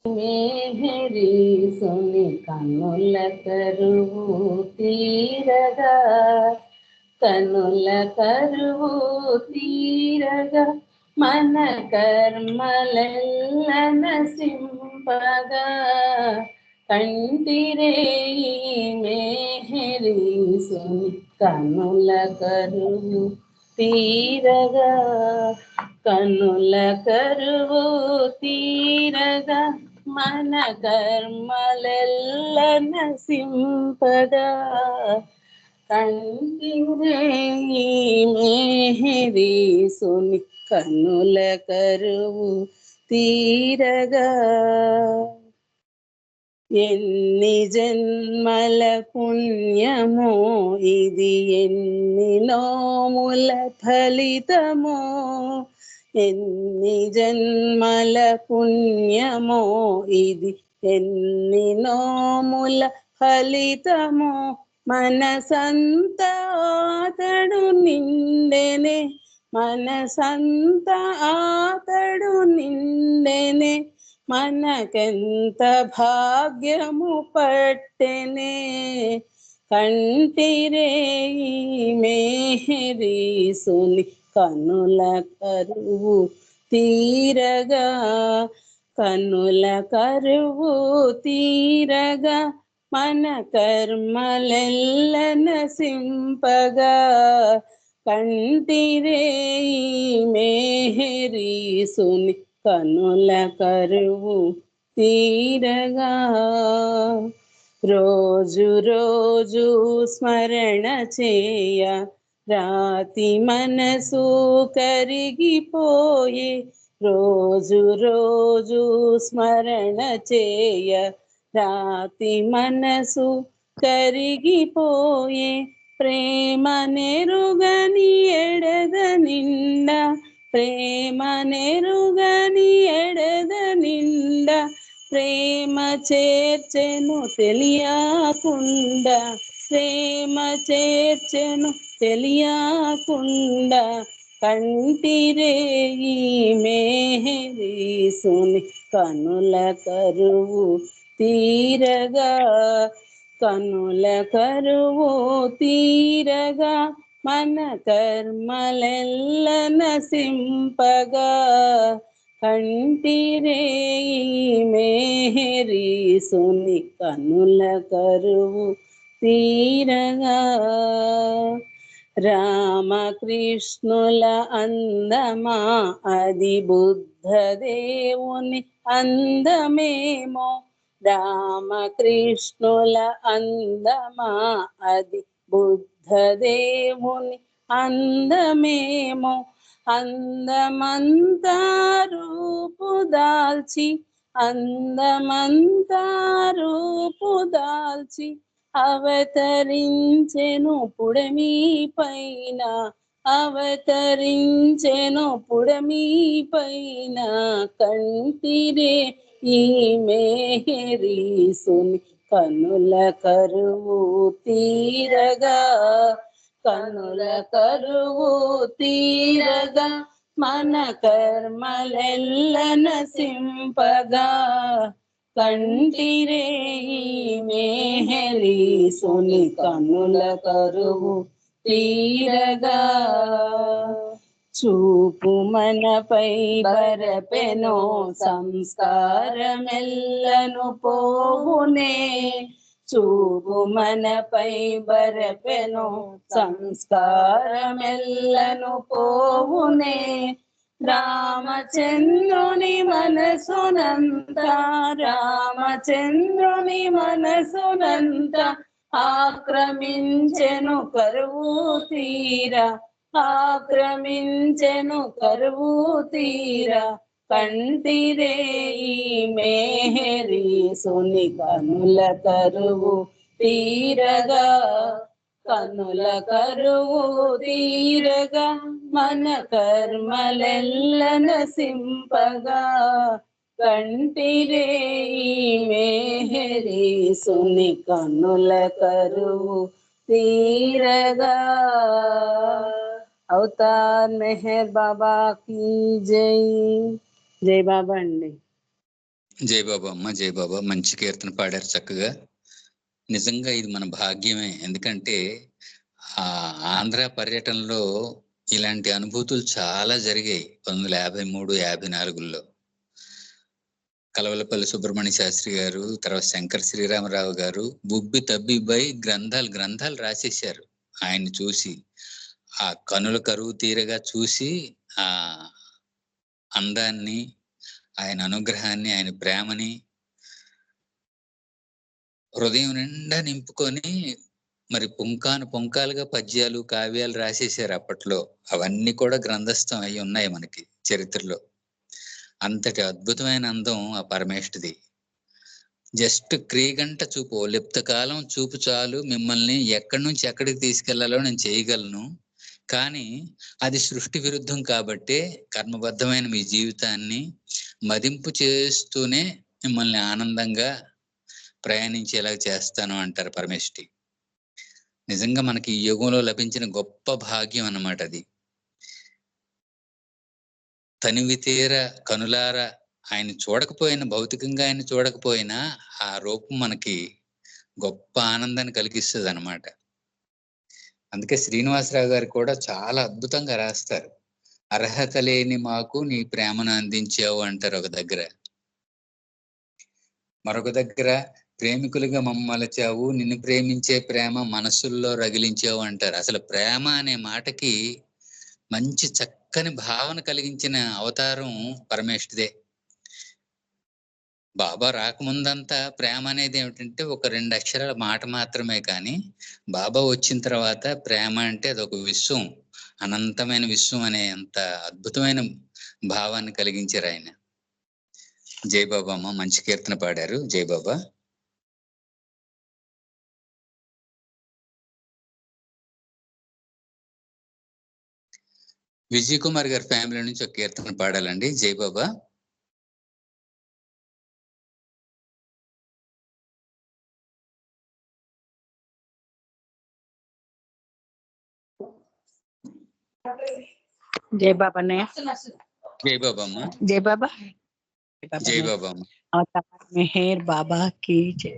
మేహరి సుని కన్నుల కరువు తీరగా, కన్నుల కరువు తీరగా, మన కర్మలెల్ల నసింపగా, కంటిరే మేహరి సుని కన్నుల కరువు తీరగా, కన్నుల కరువు తీరగా, మన కర్మలెల్ల నసింపగా, కంటిరే మేహరి సుని కన్నుల కరువు తీరగా. ఎన్ని జన్మల పుణ్యమో ఇది, ఎన్ని నోముల ఫలితమో, ఎన్ని జన్మల పుణ్యమో ఇది, ఎన్ని నోముల ఫలితమో, మనసంతా ఆతడు నిండెనే, మనసంతా ఆతడు నిండెనే, మనకెంత భాగ్యము పట్టెనే, కంటిరే మేహరి సుని కన్నుల కరువు తీరగా, కన్నుల కరువు తీరగా, మన కర్మలెల్ల నసింపగా, కంటిరే మేహరి సుని కన్నుల కరువు తీరగా. రోజు రోజు స్మరణ చేయ రాతి మనసు కరిగిపోయే, రోజు రోజు స్మరణ చేయ రాతి మనసు కరిగిపోయే, ప్రేమ నెరుగని ఎడద నిండా, ప్రేమ నెరుగని ఎడద నిండా, ప్రేమ చేర్చెను తెలియకుండా, ప్రేమ చేర్చెను తెలియకుండా, కంటిరే మేహరి సుని కన్నుల కరువు తీరగా, కన్నుల కరువు తీరగా, మన కర్మలెల్ల నసింపగా, కంటిరే మేహరి సుని కన్నుల కరువు తీరగా. రామకృష్ణుల అందమా అది, బుద్ధదేవుని అందమేమో, రామకృష్ణుల అందమా అది, బుద్ధదేవుని అందమేమో, అందమంతా రూపు దాల్చి, అందమంతా రూపు దాల్చి, అవతరించెను పుడమి పైన, అవతరించెను పుడమి పైన, కంటిరే మేహరి సుని కన్నుల కరువు తీరగా, కన్నుల కరువు తీరగా, మన కర్మలెల్ల నసింపగా, కంటిరే మేహరి సుని కన్నుల కరువు తీరగా. చూపు మనపై బరపెనో సంస్కారమెల్లను పోవునే, చూపు మనపై బరపెనో సంస్కారమెల్లను పోవునే, రామచంద్రుని మనసునంతా, రామచంద్రుని మనసునంతా, ఆక్రమించెను కరువు తీరా, ఆక్రమించెను కరువు తీరా, కంటిరే మేహరి సుని కన్నుల కరువు తీరగా, కన్నుల కరువు తీరగా, మన కర్మలెల్ల నసింపగా, కంటిరే మేహరి సుని కన్నుల కరువు తీరగా. అవతార్ మెహర్ బాబా की जय. जय बाबा अंडी. జై బాబా అమ్మ, జై బాబా. మంచి కీర్తన పాడారు చక్కగా. నిజంగా ఇది మన భాగ్యమే. ఎందుకంటే ఆ ఆంధ్ర పర్యటనలో ఇలాంటి అనుభూతులు చాలా జరిగాయి 1953-54లో. కలవలపల్లి సుబ్రహ్మణ్య శాస్త్రి గారు, తర్వాత శంకర్ శ్రీరామరావు గారు బుబ్బి తబ్బిబ్బై గ్రంథాలు రాసేశారు. ఆయన్ని చూసి ఆ కనుల కరువు తీరగా చూసి ఆ అందాన్ని, ఆయన అనుగ్రహాన్ని, ఆయన ప్రేమని హృదయం నిండా నింపుకొని మరి పుంకాలుగా పద్యాలు, కావ్యాలు రాసేశారు అప్పట్లో. అవన్నీ కూడా గ్రంథస్థం అయి ఉన్నాయి మనకి చరిత్రలో. అంతటి అద్భుతమైన అందం ఆ పరమేష్ఠిది. జస్ట్ క్రీగంట చూపు, లిప్తకాలం చూపు చాలు మిమ్మల్ని ఎక్కడి నుంచి ఎక్కడికి తీసుకెళ్లాలో నేను చేయగలను. కానీ అది సృష్టి విరుద్ధం కాబట్టే కర్మబద్ధమైన మీ జీవితాన్ని మదింపు చేస్తూనే మిమ్మల్ని ఆనందంగా ప్రయాణించేలా చేస్తాను అంటారు పరమేష్ఠి. నిజంగా మనకి ఈ యుగంలో లభించిన గొప్ప భాగ్యం అన్నమాట అది. తనివి తీర కనులార ఆయన చూడకపోయినా, భౌతికంగా ఆయన చూడకపోయినా ఆ రూపం మనకి గొప్ప ఆనందాన్ని కలిగిస్తుంది అనమాట. అందుకే శ్రీనివాసరావు గారు కూడా చాలా అద్భుతంగా రాస్తారు. అర్హత లేని మాకు నీ ప్రేమను అందించావు అంటారు ఒక దగ్గర. మరొక దగ్గర ప్రేమికులుగా మమ్మల్చావు, నిన్ను ప్రేమించే ప్రేమ మనసుల్లో రగిలించావు అంటారు. అసలు ప్రేమ అనే మాటకి మంచి చక్కని భావన కలిగించిన అవతారం పరమేష్ఠిదే. బాబా రాకముందంతా ప్రేమ అనేది ఏమిటంటే ఒక 2 అక్షరాల మాట మాత్రమే. కానీ బాబా వచ్చిన తర్వాత ప్రేమ అంటే అదొక విశ్వం, అనంతమైన విశ్వం అనే అంత అద్భుతమైన భావాన్ని కలిగించారు ఆయన. జై బాబా అమ్మ, మంచి కీర్తన పాడారు. జై బాబా. విజయ్ కుమార్ గారి ఫ్యామిలీ నుంచి ఒక కీర్తన పాడాలండి. జై బాబా. జై బాబా అన్నయ్య. జై బాబా అమ్మ. జై బాబా. జై బాబా అమ్మ. అవతార్ మెహర్ బాబా కి జై.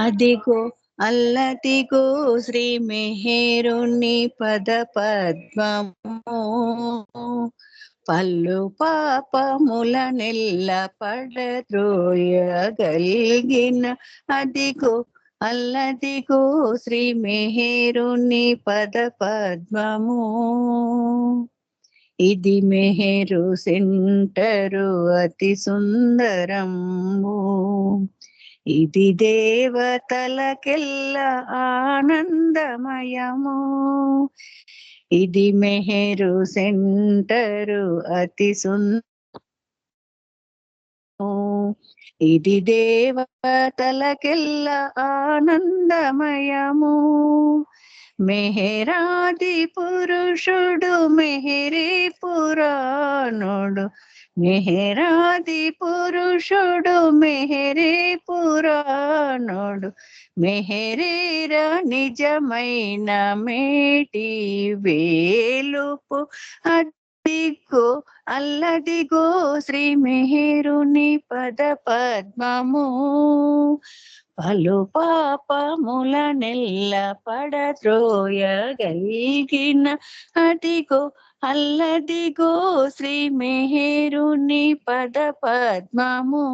అదిగో అల్లదిగో శ్రీ మెహేరుని పద పద్మము, పల్లు పాపముల నెల్ల పడద్రోయగలిగిన. అదిగో అల్లదిగో శ్రీ మెహేరుని పద పద్మము, ఇది మెహరు సెంటరు అతి సుందరము, ఇది దేవతలకెల్ల ఆనందమయము, ఇది మెహరు సెంటరు అతి సుందరము, ఇది దేవతలకెల్ల ఆనందమయము. మెహరాది పురుషుడు మెహరే పురాణుడు, మెహరాది పురుషుడు మెహరే పురాణుడు, మెహరేర నిజమైన మేటి వేలుపు. అదిగో అల్లదిగో శ్రీ మెహరుని పద పద్మము, పలు పాపముల నెల్ల పడద్రోయగలిగిన. అదిగో అల్లదిగో శ్రీ మెహరుని పద పద్మము,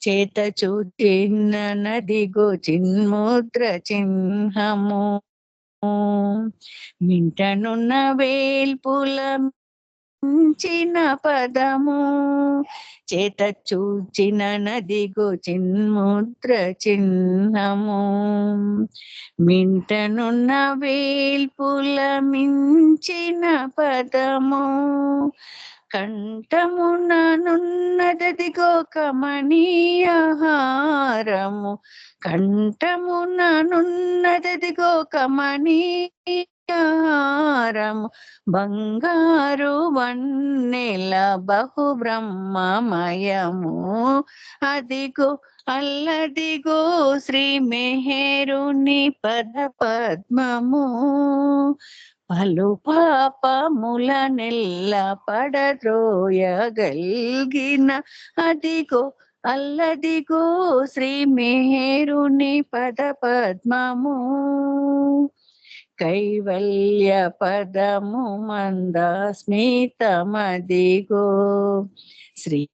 చేత చూచిన నదిగో చిన్ముద్ర చిహ్నము, మింటనున్న వేల్పుల మించిన పదము, చేత చూచిన నదిగో చిన్ముద్ర చిహ్నము, మింటనున్న వేల్పుల మించిన పదము, కంఠముననున్నదదిగో కమనీయహారము, కంఠముననున్నదదిగో కమనీయహారము, బంగారు వన్నెల బహు బ్రహ్మమయము. అదిగో అల్లదిగో శ్రీ మెహరుని పద పద్మము, పలు పాపముల నెల్ల పడద్రోయగల్గిన అదిగో అల్లదిగో శ్రీ మేరుని పద పద్మము కైవల్య పదము మందస్మితమదిగో శ్రీ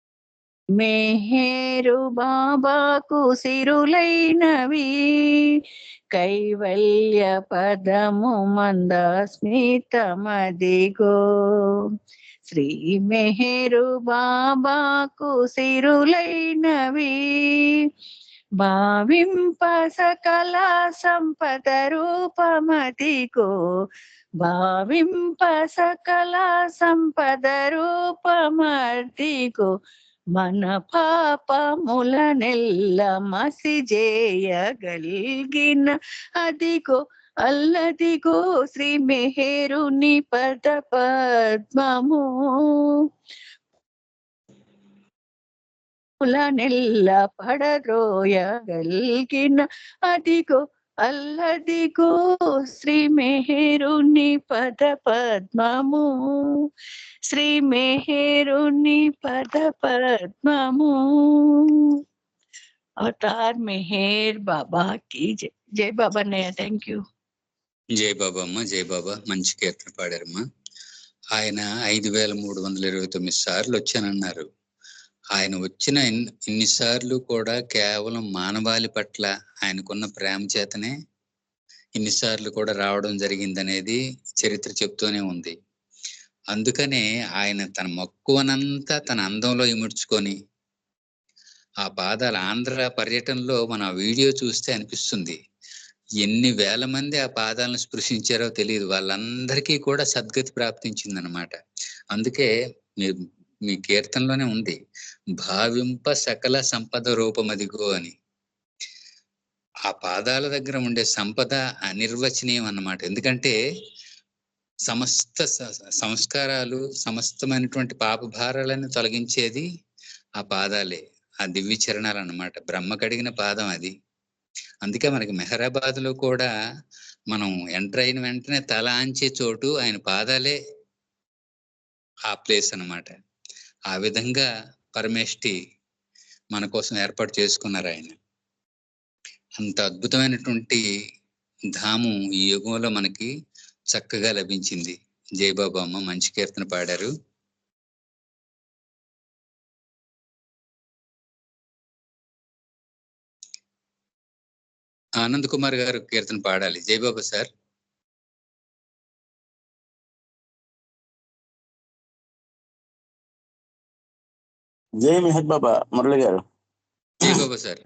మేహేరు బాబాకు సిరులైనవి కైవల్య పదము మందస్మితమదిగో శ్రీ మెహరు బాబాకు సిరులైనవి భావింప సకల సంపద రూపమదిగో భావింప సకల సంపద రూపమదిగో మన పాపముల నెల్ల మసిజేయగలిగిన అదిగో అల్లదిగో శ్రీ మెహరుని పద పద్మము నెల్ల పడద్రోయగలిగిన అదిగో అల్లదిగో శ్రీ మెహరుని పద పద్మము శ్రీ మెహరుని పద పద్మము అవతార్ మెహర్ బాబా కి జై. జై బాబా అన్నయ్య. Thank you. జై బాబా అమ్మ, జై బాబా. మంచి కీర్తన పాడారమ్మా. ఆయన 5329 సార్లు వచ్చానన్నారు. ఆయన వచ్చిన ఇన్నిసార్లు కూడా కేవలం మానవాళి పట్ల ఆయనకున్న ప్రేమ చేతనే ఇన్నిసార్లు కూడా రావడం జరిగిందనేది చరిత్ర చెప్తూనే ఉంది. అందుకనే ఆయన తన మక్కువనంతా తన అందంలో ఇముడ్చుకొని ఆ పాదాల ఆంధ్ర పర్యటనలో మన వీడియో చూస్తే అనిపిస్తుంది ఎన్ని వేల మంది ఆ పాదాలను స్పృశించారో తెలియదు. వాళ్ళందరికీ కూడా సద్గతి ప్రాప్తించిందనమాట. అందుకే మీ కీర్తనలోనే ఉంది, భావింప సకల సంపద రూపమదిగో అని. ఆ పాదాల దగ్గర ఉండే సంపద అనిర్వచనీయం అన్నమాట. ఎందుకంటే సమస్త సంస్కారాలు, సమస్తమైనటువంటి పాప భారాలను తొలగించేది ఆ పాదాలే, ఆ దివ్య చరణాలు అన్నమాట. బ్రహ్మ కడిగిన పాదం అది. అందుకే మనకి మెహరాబాద్ లో కూడా మనం ఎంటర్ అయిన వెంటనే తల ఆంచే చోటు ఆయన పాదాలే ఆ ప్లేస్ అన్నమాట. ఆ విధంగా పరమేష్టి మన కోసం ఏర్పాటు చేసుకున్నారు ఆయన. అంత అద్భుతమైనటువంటి ధామం ఈ యుగంలో మనకి చక్కగా లభించింది. జయబాబా అమ్మ, మంచి కీర్తన పాడారు. ఆనంద్ కుమార్ గారు కీర్తన పాడాలి. జయబాబా సార్. జై మెహర్ బాబా. మురళి గారు. జై బాబా సార్.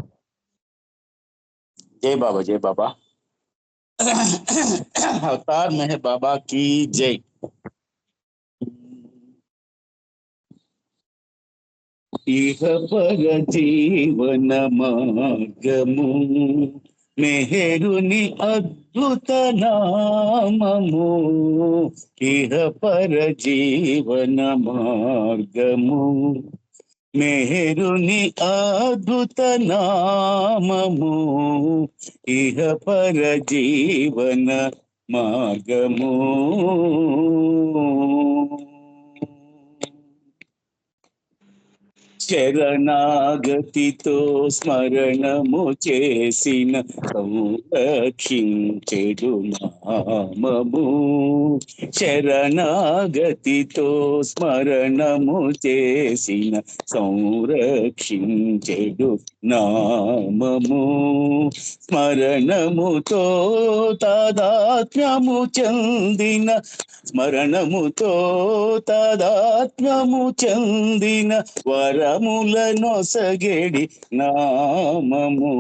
జై బాబా, జై బాబా. అవతార్ మెహర్ బాబా की जय. ఇహ పర జీవన మార్గము మెహరుని అద్భుత నామము. ఇహ పర జీవన మార్గము మెహరుని అద్భుత నామము. ఇహ పర జీవన మార్గము. శరణాగతితో స్మరణము చేసిన సంరక్షించెడు నామము. శరణాగతితో స్మరణము చేసిన సంరక్షించెడు నామము. స్మరణముతో తాదాత్మ్యము చెందిన స్మరణముతో తాదాత్మ్యము చెందిన వరములనొసగెడి నామము.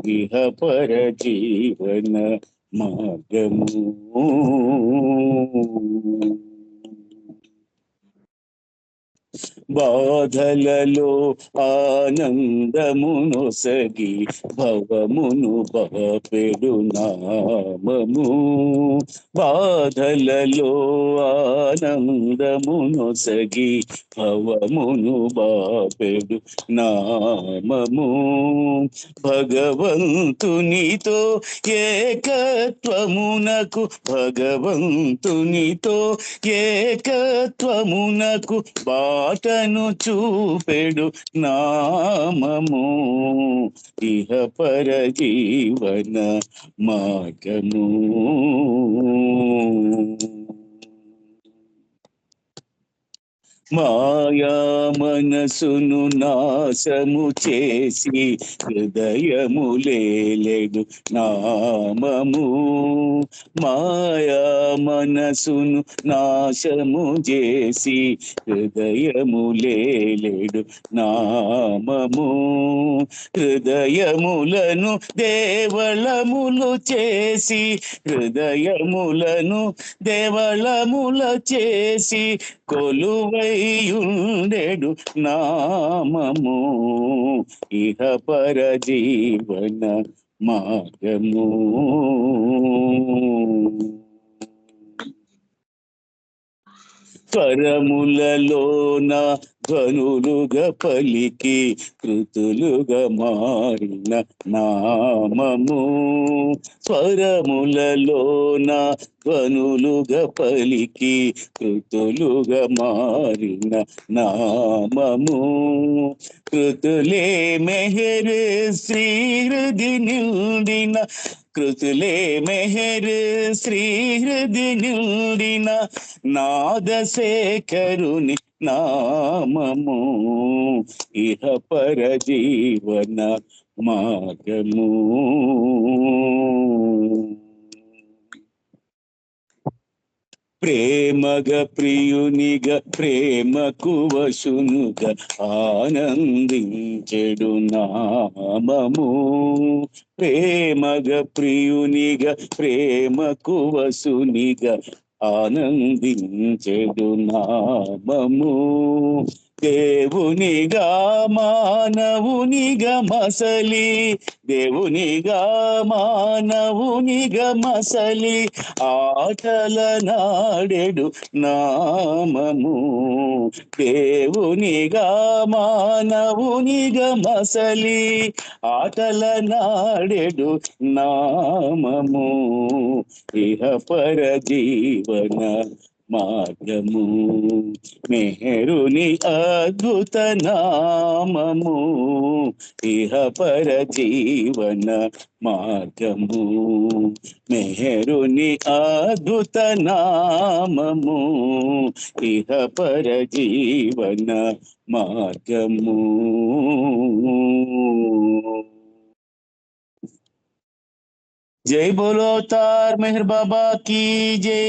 ఇహ పర జీవన మార్గము. బాధలలో ఆనందమునొసగి భవమును బాపెడు నామము. బాధలలో ఆనందమునొసగి భవమును బాపెడు నామము. భగవంతునితో ఏకత్వమునకు భగవంతునితో ఏకత్వమునకు బాటను చూపెడు నామము. ఇహ పర జీవన మార్గము. మాయా మనసును నాశము చేసి హృదయములేలెడు నామము. మాయా మనసును నాశము చేసి హృదయములేలెడు నామము. హృదయములను దేవళములు చేసి హృదయములను దేవళముల చేసి కొలువైయుండెడు నామము. ఇహ పర జీవన మార్గము. స్వరములలోన ధ్వనులుగా పలికి కృతులుగా మారిన నామము. స్వరములలోన ధ్వనులుగా పలికి కృతులుగా మారిన నామము. కృతులే మెహర్ శ్రీహృది నిండిన కృతులే మెహర్ శ్రీహృది నిండిన నాదశేఖరుని నామము. ఇహ పర జీవన మార్గము. ప్రేమగా ప్రియునిగా ప్రేమకు వశునుగా ఆనందించెడు నామము. ప్రేమగా ప్రియునిగా ప్రేమకు వశునిగా ఆనందించెడు నామము. దేవునిగా మానవునిగా మసలి దేవునిగా మానవునిగా మసలి ఆటల నాడెడు నామము. దేవునిగా మానవునిగా మసలి ఆటల నాడెడు నామము. ఇహ పర జీవన మార్గము. మెహరుని అద్భుత నామము. ఇహ పర జీవన మార్గము. మెహరుని అద్భుత నామము. ఇహ పర జీవన మార్గము. జై బోలో అవతార్ మెహర్ బాబా కీ జై.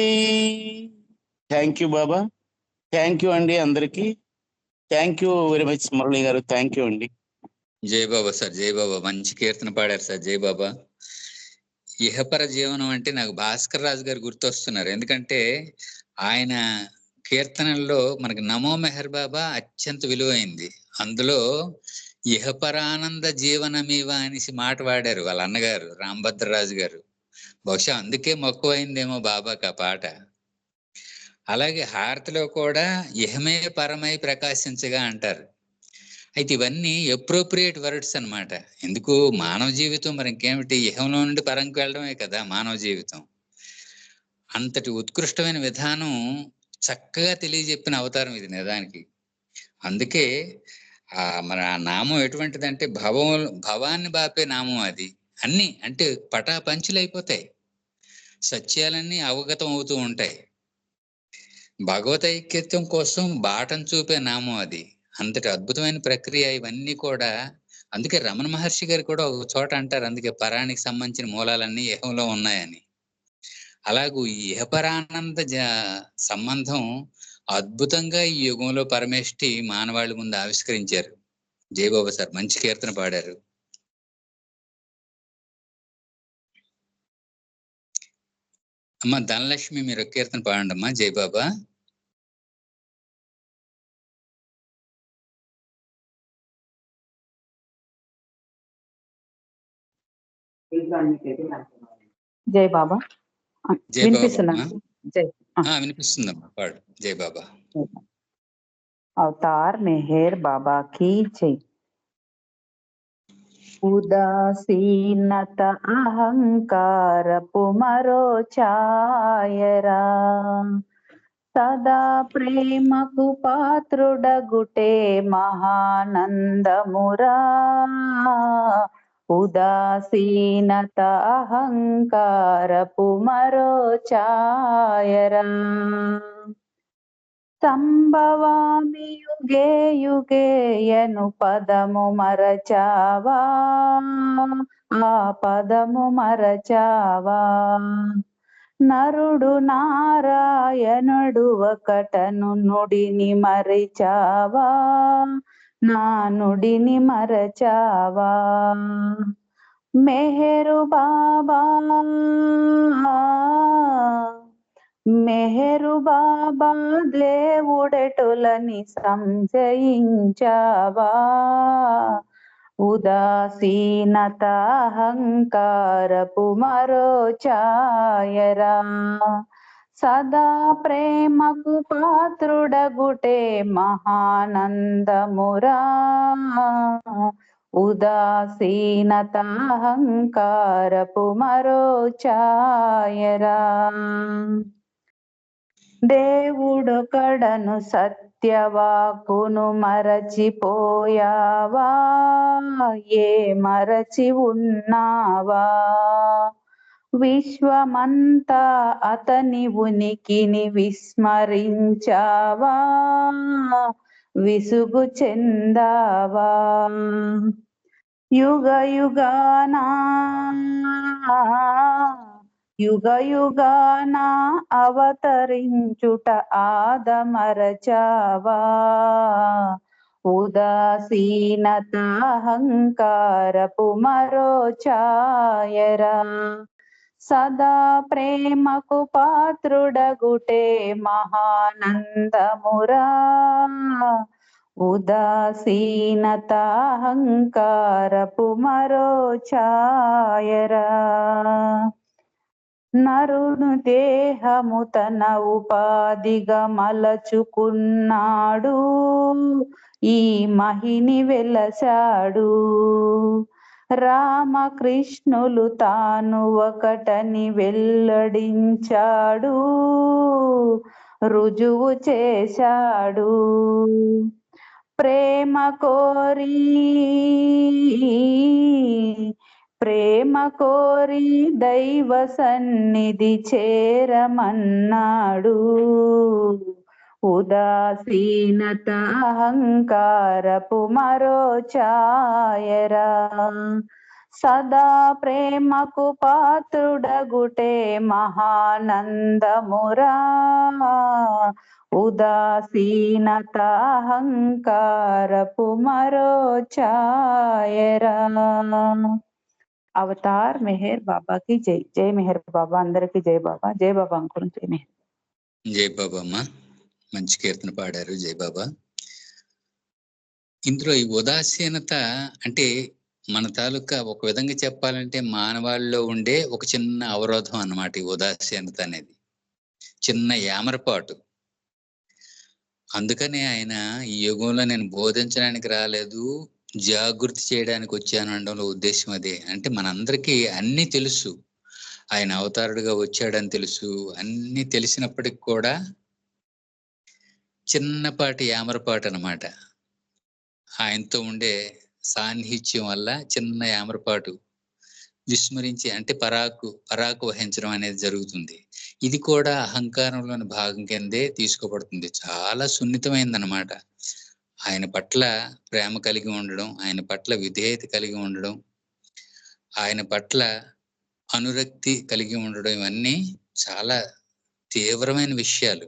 Thank you Baba. Thank you అండి అందరికి. Thank you very much Murali garu. Thank you అండి. జై బాబా సార్, జై బాబా. మంచి కీర్తన పాడారు సార్. జై బాబా. ఇహపర జీవనం అంటే నాకు భాస్కర్ రాజు గారు గుర్తొస్తున్నారు. ఎందుకంటే ఆయన కీర్తనల్లో మనకి నమో మెహర్ బాబా అత్యంత విలువైంది. అందులో ఇహపరానంద జీవనమీవ అనేసి మాట వాడారు వాళ్ళ అన్నగారు రాంభద్రరాజు గారు. బహుశా అందుకే మక్కువైందేమో బాబాకి ఆ పాట. అలాగే హారతిలో కూడా ఇహమే పరమై ప్రకాశించగా అంటారు. అయితే ఇవన్నీ అప్రోప్రియేట్ వర్డ్స్ అన్నమాట. ఎందుకు మానవ జీవితం మరి ఇంకేమిటి, ఇహంలో నుండి పరంకి వెళ్ళడమే కదా మానవ జీవితం. అంతటి ఉత్కృష్టమైన విధానం చక్కగా తెలియజెప్పిన అవతారం ఇది నిజానికి. అందుకే మరి ఆ నామం ఎటువంటిదంటే భవాన్ని బాపే నామం అది. అన్ని అంటే పటాపంచులు అయిపోతాయి, సత్యాలన్నీ అవగతం అవుతూ ఉంటాయి. భగవత ఐక్యత్వం కోసం బాటం చూపే నామం అది. అంతటి అద్భుతమైన ప్రక్రియ ఇవన్నీ కూడా. అందుకే రమణ మహర్షి గారు కూడా ఒక చోట అంటారు, అందుకే పరానికి సంబంధించిన మూలాలన్నీ ఇహంలో ఉన్నాయని. అలాగూ ఈ ఇహపరానంద సంబంధం అద్భుతంగా ఈ యుగంలో పరమేష్ఠి మానవాళి ముందు ఆవిష్కరించారు. జయబాబా సార్ మంచి కీర్తన పాడారు. అమ్మ ధనలక్ష్మి మీరు కీర్తన పాడండి అమ్మా. జయబాబా. జై బాబా. జై బాబా వినిపిస్తున్నా? అమ్మా. జై. వినిపిస్తుందమ్మా, పాడు. జై బాబా. అవతార్ మెహర్ బాబా की जय. ఉదాసీనత అహంకారపు మరో ఛాయరా, సదా ప్రేమకు పాత్రుడగుటే మహానందమురా. ఉదాసీనత అహంకారపు మరో ఛాయరా, సంభవామి యుగే యుగేయను పదము మరచావా, ఆ పదము మరచావా. నరుడు నారాయణుడు ఒకటను నుడిని మరిచావా, నా నుడిని మరచావా. మెహరు బాబా, మెహరు బాబా దేవుడెటులని సంశయించావా. ఉదాసీనత అహంకారపు మరో ఛాయరా, సదా ప్రేమకు పాత్రుడగుటే మహానందమురా. ఉదాసీనత అహంకారపు మరో ఛాయరా, దేవుడొకడను సత్యవాకును మరచిపోయావా, ఏ మరచి ఉన్నావా. విశ్వమంతా అతని ఉనికిని విస్మరించావా, విసుగు చెందావా. యుగ యుగానా యుగ యుగాన అవతరించుట ఆదమరచావా. ఉదాసీనత అహంకారపు మరో ఛాయరా, సదా ప్రేమకు పాత్రుడగుటే మహానందమురా. ఉదాసీనత అహంకారపు మరో ఛాయరా, నరుడు దేహము తన ఉపాధిగా మలచుకున్నాడు, ఈ మహిని వెలసాడు. రామకృష్ణులు తాను ఒకటని వెల్లడించాడు, రుజువు చేశాడు. ప్రేమ కోరి దైవ సన్నిధి చేరమన్నాడు. ఉదాసీనత అహంకారపు మరో ఛాయరా, సదా ప్రేమకు పాత్రుడగుటే మహానందమురా. ఉదాసీనత అహంకారపు మరో ఛాయరా. అవతార్ మెహర్ బాబాకి జై. జై మెహర్ బాబా. అందరికి జై బాబా. జై బాబా అంకుల్. జై మెహర్. జై బాబా అమ్మా, మంచి కీర్తన పాడారు. జై బాబా. ఇందులో ఈ ఉదాసీనత అంటే మన తాలూకా ఒక విధంగా చెప్పాలంటే మానవాళ్ళలో ఉండే ఒక చిన్న అవరోధం అన్నమాట. ఈ ఉదాసీనత అనేది చిన్న యామరపాటు. అందుకనే ఆయన ఈ యుగంలో నేను బోధించడానికి రాలేదు, జాగృతి చేయడానికి వచ్చాను అనడంలో ఉద్దేశం అదే. అంటే మనందరికీ అన్నీ తెలుసు, ఆయన అవతారుడుగా వచ్చాడని తెలుసు, అన్నీ తెలిసినప్పటికి కూడా చిన్నపాటి యామరపాటు అన్నమాట. ఆయనతో ఉండే సాన్నిహిత్యం వల్ల చిన్న యామరపాటు విస్మరించి అంటే పరాకు వహించడం అనేది జరుగుతుంది. ఇది కూడా అహంకారంలోని భాగం కిందే తీసుకోబడుతుంది. చాలా సున్నితమైందన్నమాట. ఆయన పట్ల ప్రేమ కలిగి ఉండడం, ఆయన పట్ల విధేయత కలిగి ఉండడం, ఆయన పట్ల అనురక్తి కలిగి ఉండడం, ఇవన్నీ చాలా తీవ్రమైన విషయాలు.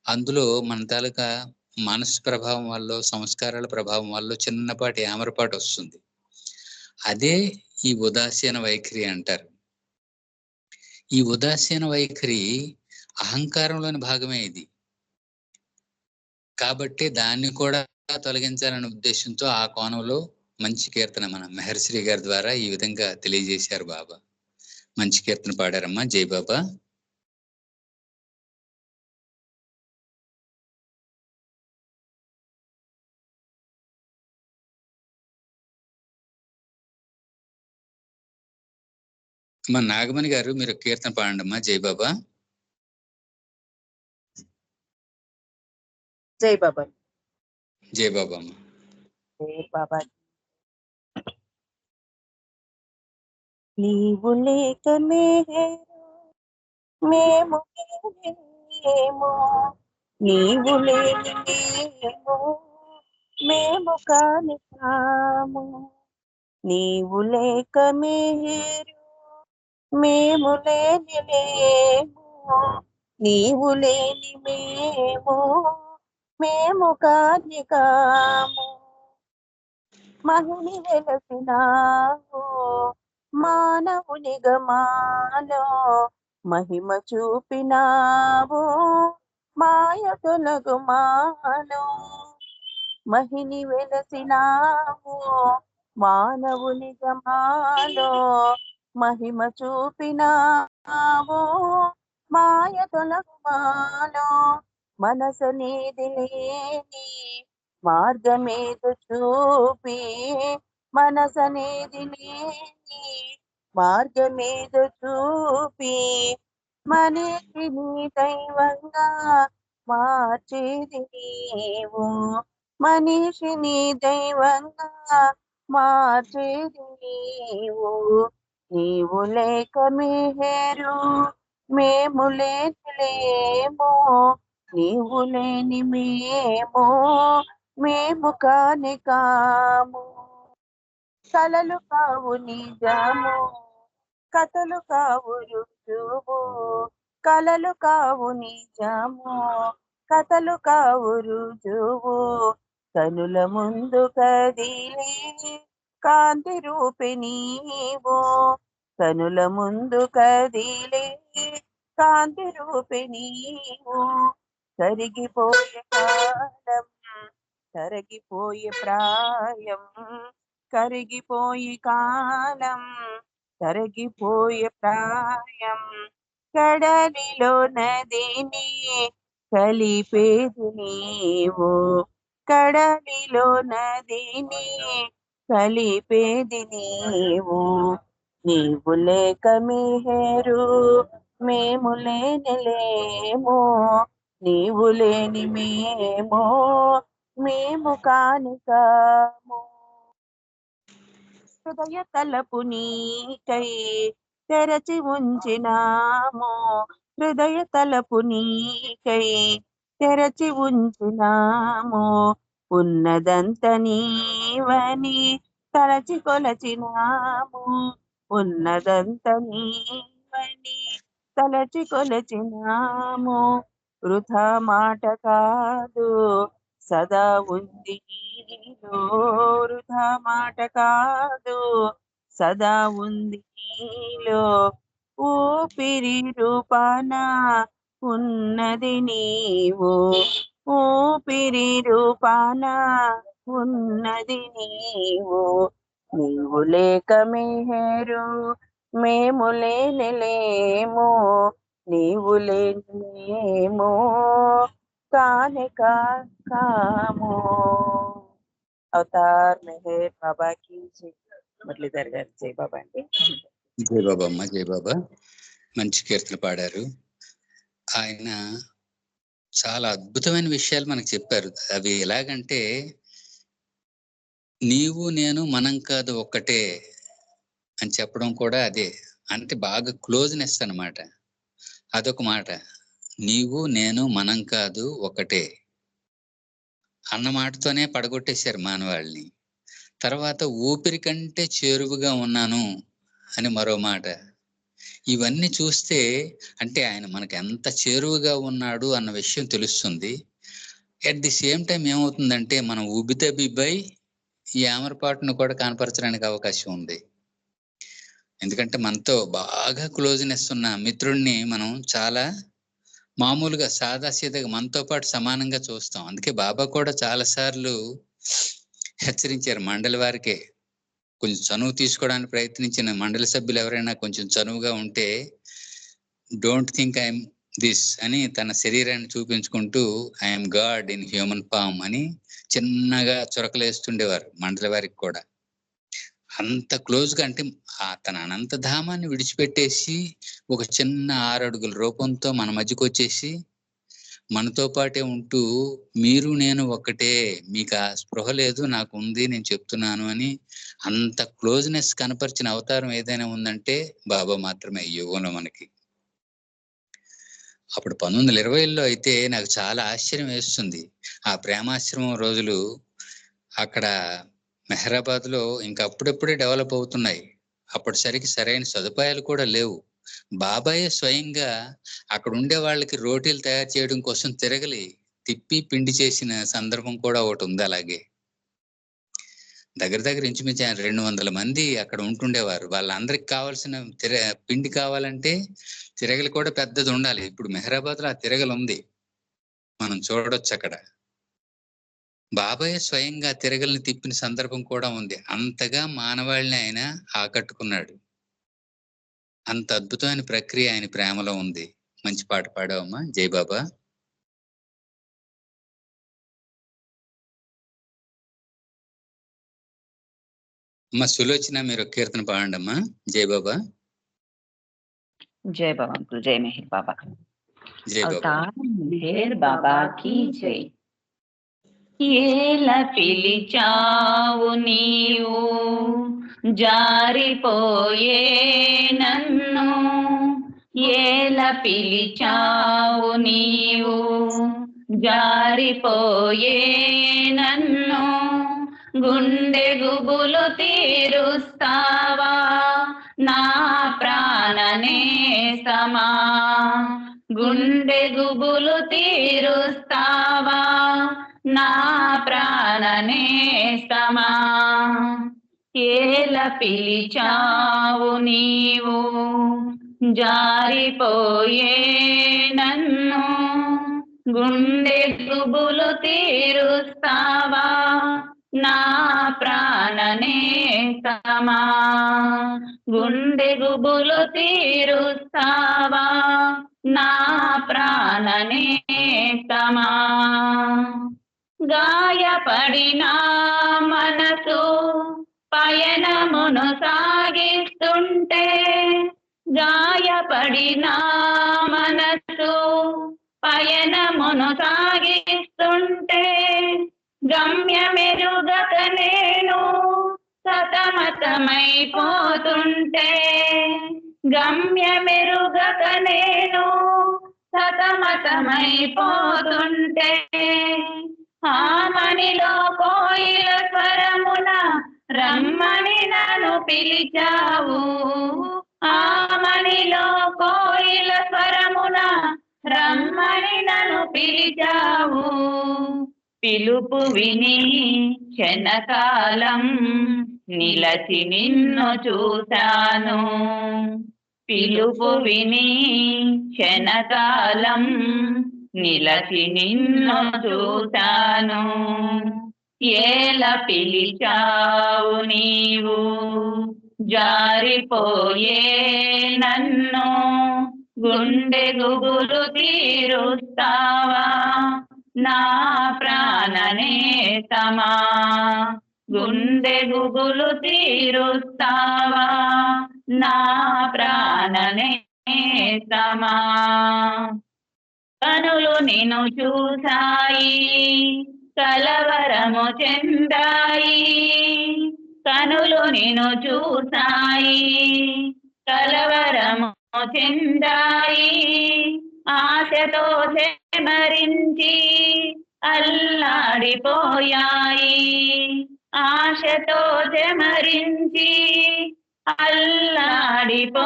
అందులో మన తాలూకా మనసు ప్రభావం వల్ల, సంస్కారాల ప్రభావం వల్ల చిన్నపాటి యామరపాటు వస్తుంది. అదే ఈ ఉదాసీన వైఖరి అంటారు. ఈ ఉదాసీన వైఖరి అహంకారంలోని భాగమే ఇది. కాబట్టి దాన్ని కూడా తొలగించాలనే ఉద్దేశంతో ఆ కోణంలో మంచి కీర్తన మన మెహర్శ్రీ గారి ద్వారా ఈ విధంగా తెలియజేశారు బాబా. మంచి కీర్తన పాడారమ్మా. జై బాబా. మా నాగమణి గారు మీరు కీర్తన పాడండి అమ్మా. జై బాబా. జై బాబా. జై బాబా అమ్మా. జై బాబా. నీవు లేక మేము నీవు లేని మేము కాని కాము. నీవు లేక మేము లేని నీవు లేని మేము కాని కాము. మహిని వెలసినావు మానవుని గమాలో, మహిమ చూపినావు మాయ తొలగుమాలో. మహిని వెలసినావు మానవుని గమాలో, మహిమ చూపినావు మాయ తొలగుమాలో. మనసనేది లేని మార్గమేదు చూపి, మనసనేది లేని మార్గమేదు చూపి, మనిషిని దైవంగా మార్చేది నీవు. మనిషిని దైవంగా మార్చేది నీవు. నీవు లేక మేము లేము. నీవు లేని మేము కాని కాము. కలలు కావు నిజము, కథలు కావు రుజువు. కలలు కావు నిజము, కథలు కావు రుజువు. కనుల ముందు కదిలే కాంతి రూపి నీవు. కనుల ముందు కదిలే కాంతి రూపి నీవు. కరిగిపోయే కాలం కరిగిపోయే ప్రాయం, కరిగిపోయే కాలం కరిగిపోయే ప్రాయం. కడలిలో నదిని కలిపేది నీవు. కడలిలో నదిని కలిపేది నీవు. నీవు లేక మేము లేము. నీవు లేని మేము కాని కాము. హృదయ తలపు నీకై తెరచి ఉంచినాము. హృదయ తలపు నీకై తెరచి ఉంచినాము. ఉన్నదంత నీవని తలచి కొలచినాము. ఉన్నదంత నీవని తలచి కొలచినాము. వృథా మాట కాదు సదా ఉంది నీలో. వృథా మాట కాదు సదా ఉంది నీలో. ఊపిరి రూపాన ఉన్నది నీవు. ఊపిరి రూపాన ఉన్నది నీవు. నీవు లేక మేము లేము. నీవు లేము కాని కాము. అవతార్ మెహర్ బాబా की जय. మురళీధర్ గారు జై బాబా అండి. జై బాబా అమ్మ. జై బాబా. మంచి కీర్తన పాడారు. ఆయన చాలా అద్భుతమైన విషయాలు మనకు చెప్పారు. అవి ఎలాగంటే, నీవు నేను మనం కాదు ఒక్కటే అని చెప్పడం కూడా అదే. అంటే బాగా క్లోజ్నెస్ అన్నమాట. అదొక మాట. నీవు నేను మనం కాదు ఒకటే అన్న మాటతోనే పడగొట్టేశారు మానవాళిని. తర్వాత ఊపిరి కంటే చేరువుగా ఉన్నాను అని మరో మాట. ఇవన్నీ చూస్తే అంటే ఆయన మనకు ఎంత చేరువుగా ఉన్నాడు అన్న విషయం తెలుస్తుంది. అట్ ది సేమ్ టైం ఏమవుతుందంటే, మనం ఉబితబిబ్బై ఈ ఆమరపాటును కూడా కనపరచడానికి అవకాశం ఉంది. ఎందుకంటే మనతో బాగా క్లోజ్నెస్ ఉన్న మిత్రుడిని మనం చాలా మామూలుగా సాదాసీదాగా మనతో పాటు సమానంగా చూస్తాం. అందుకే బాబా కూడా చాలాసార్లు హెచ్చరించారు మండలి వారికే. కొంచెం చనువు తీసుకోవడానికి ప్రయత్నించిన మండలి సభ్యులు ఎవరైనా కొంచెం చనువుగా ఉంటే, డోంట్ థింక్ ఐఎమ్ దిస్ అని తన శరీరాన్ని చూపించుకుంటూ I'm god in human form అని చిన్నగా చురకలేస్తుండేవారు మండలి వారికి కూడా. అంత క్లోజ్గా, అంటే తన అనంతధామాన్ని విడిచిపెట్టేసి ఒక చిన్న 6 అడుగుల రూపంతో మన మధ్యకు వచ్చేసి మనతో పాటే ఉంటూ మీరు నేను ఒక్కటే, మీకు ఆ స్పృహ లేదు, నాకు ఉంది, నేను చెప్తున్నాను అని అంత క్లోజ్నెస్ కనపరిచిన అవతారం ఏదైనా ఉందంటే బాబా మాత్రమే ఈ యుగంలో మనకి. అప్పుడు 1920లో అయితే నాకు చాలా ఆశ్చర్యం వేస్తుంది. ఆ ప్రేమాశ్రమం రోజులు అక్కడ మెహరాబాద్ లో ఇంకా అప్పుడప్పుడే డెవలప్ అవుతున్నాయి. అప్పటిసరికి సరైన సదుపాయాలు కూడా లేవు. బాబాయే స్వయంగా అక్కడ ఉండే వాళ్ళకి రోటీలు తయారు చేయడం కోసం తిప్పి పిండి చేసిన సందర్భం కూడా ఒకటి ఉంది. అలాగే దగ్గర ఇంచుమించు 200 మంది అక్కడ ఉంటుండేవారు. వాళ్ళందరికి కావాల్సిన పిండి కావాలంటే తిరగలి కూడా పెద్దది ఉండాలి. ఇప్పుడు మెహరాబాద్ లో ఆ తిరగలి ఉంది, మనం చూడొచ్చు అక్కడ. బాబాయ్ స్వయంగా తిరగల్ని తిప్పిన సందర్భం కూడా ఉంది. అంతగా మానవాళిని ఆయన ఆకట్టుకున్నాడు. అంత అద్భుతమైన ప్రక్రియ ఆయన ప్రేమలో ఉంది. మంచి పాట పాడావమ్మా, జై బాబా. అమ్మా సులోచన, మీరు కీర్తన పాడండి అమ్మా, జై బాబా. జై బాబా అంకుల్, జై మెహర్ బాబా. జై బాబా. అవతార్ మెహర్ బాబా की జై. ఏల పిలిచావు నీవు జారిపోయే నన్ను, ఏల పిలిచావు నీవు జారిపోయే నన్ను, గుండె గుబులు తీరుస్తావా నా ప్రాణనేస్తమా, గుండె గుబులు తీరుస్తావా నా ప్రాణనేస్తమా, ఏల పిలిచావు నీవు జారిపోయే నన్ను, గుండె గుబులు తీరుస్తావా నా ప్రాణనేస్తమా, గుండె గుబులు తీరుస్తావా నా ప్రాణనేస్తమా. గాయపడిన మనసు పయనమును సాగిస్తుంటే, గాయపడిన మనసు పయనమును సాగిస్తుంటే, గమ్యమెరుగక నేను సతమతమైపోతుంటే, గమ్యమెరుగక నేను సతమతమైపోతుంటే, ఆమనిలో కోయిల స్వరమున రమ్మని నన్ను పిలిచావు, ఆమనిలో కోయిల స్వరమున రమ్మని నన్ను పిలిచావు, పిలుపు విని క్షణకాలం నిలచి నిన్ను చూశాను, పిలుపు విని క్షణకాలం నిలచి నిన్ను చూశాను, ఏల పిలిచావు నీవు జారిపోయే నన్ను, గుండె గుబులు తీరుస్తావా నా ప్రాణనేస్తమా, గుండె గుబులు తీరుస్తావా నా ప్రాణనేస్తమా. కనులు నిన్ను చూశాయి కలవరము చెందాయి, కనులు నిన్ను చూశాయి కలవరము చెందాయి, ఆశతో చెమరించి అల్లాడిపోయాయి, ఆశతో చెమరించి అల్లాడిపోయాయి,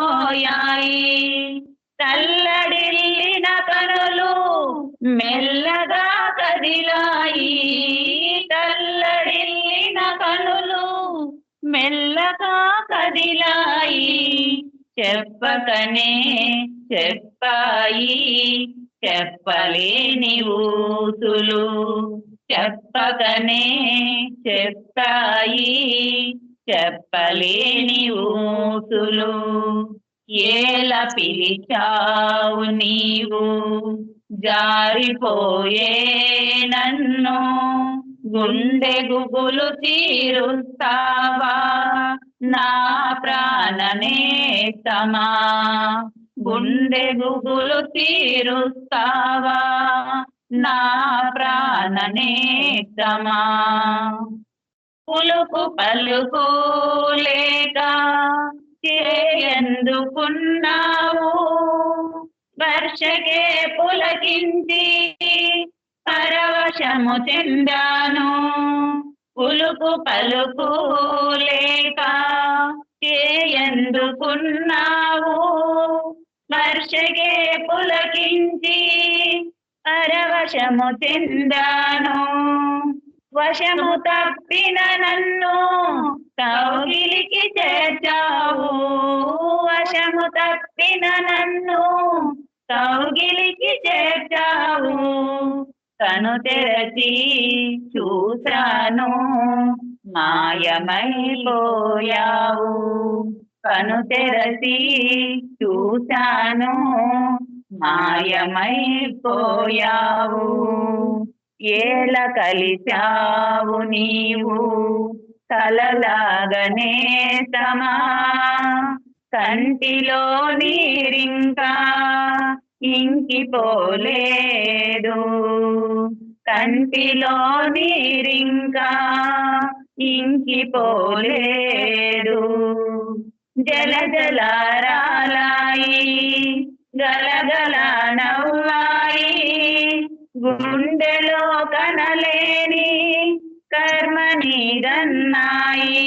తల్లడిల్లిన కనులు మెల్లగా కదిలాయి, తల్లడిల్లిన కనులు మెల్లగా కదిలాయి, చెప్పకనే చెప్పాయి చెప్పలేని ఊసులు, చెప్పకనే చెప్పాయి చెప్పలేని ఊసులు. ఏల పిలిచావు నీవు జారిపోయే నన్ను, గుండె గుబులు తీరుస్తావా నా ప్రాణనేస్తమా. గుండె గుబులు తీరుస్తావా నా ప్రాణనేస్తమా. పులుకు పలుకు లేక ఎందుకున్నావు, వర్షకే పులకించి పరవశము చెందాను. పులుకు పలుకు లేక ఎందుకున్నావు, వర్షకే పులకించి పరవశము చెందాను. వశము తప్పిన నన్ను కౌగిలికి చేర్చావు, వశము తప్పిన నన్ను కౌగిలికి చేర్చావు. కను తెరచి చూశాను మాయమైపోయావు, కను తెరచి చూశాను మాయమైపోయావు. ఏల కలిశావు నీవు కలలాగనే సమా, కంటిలో నీరింకా ఇంకిపోలేదు, కంటిలో నీరింకా ఇంకిపోలేదు. జల జలారాలాయి గలగల నవ్వాయి, గుండెలో కనలేని కర్మ నీదన్నాయి.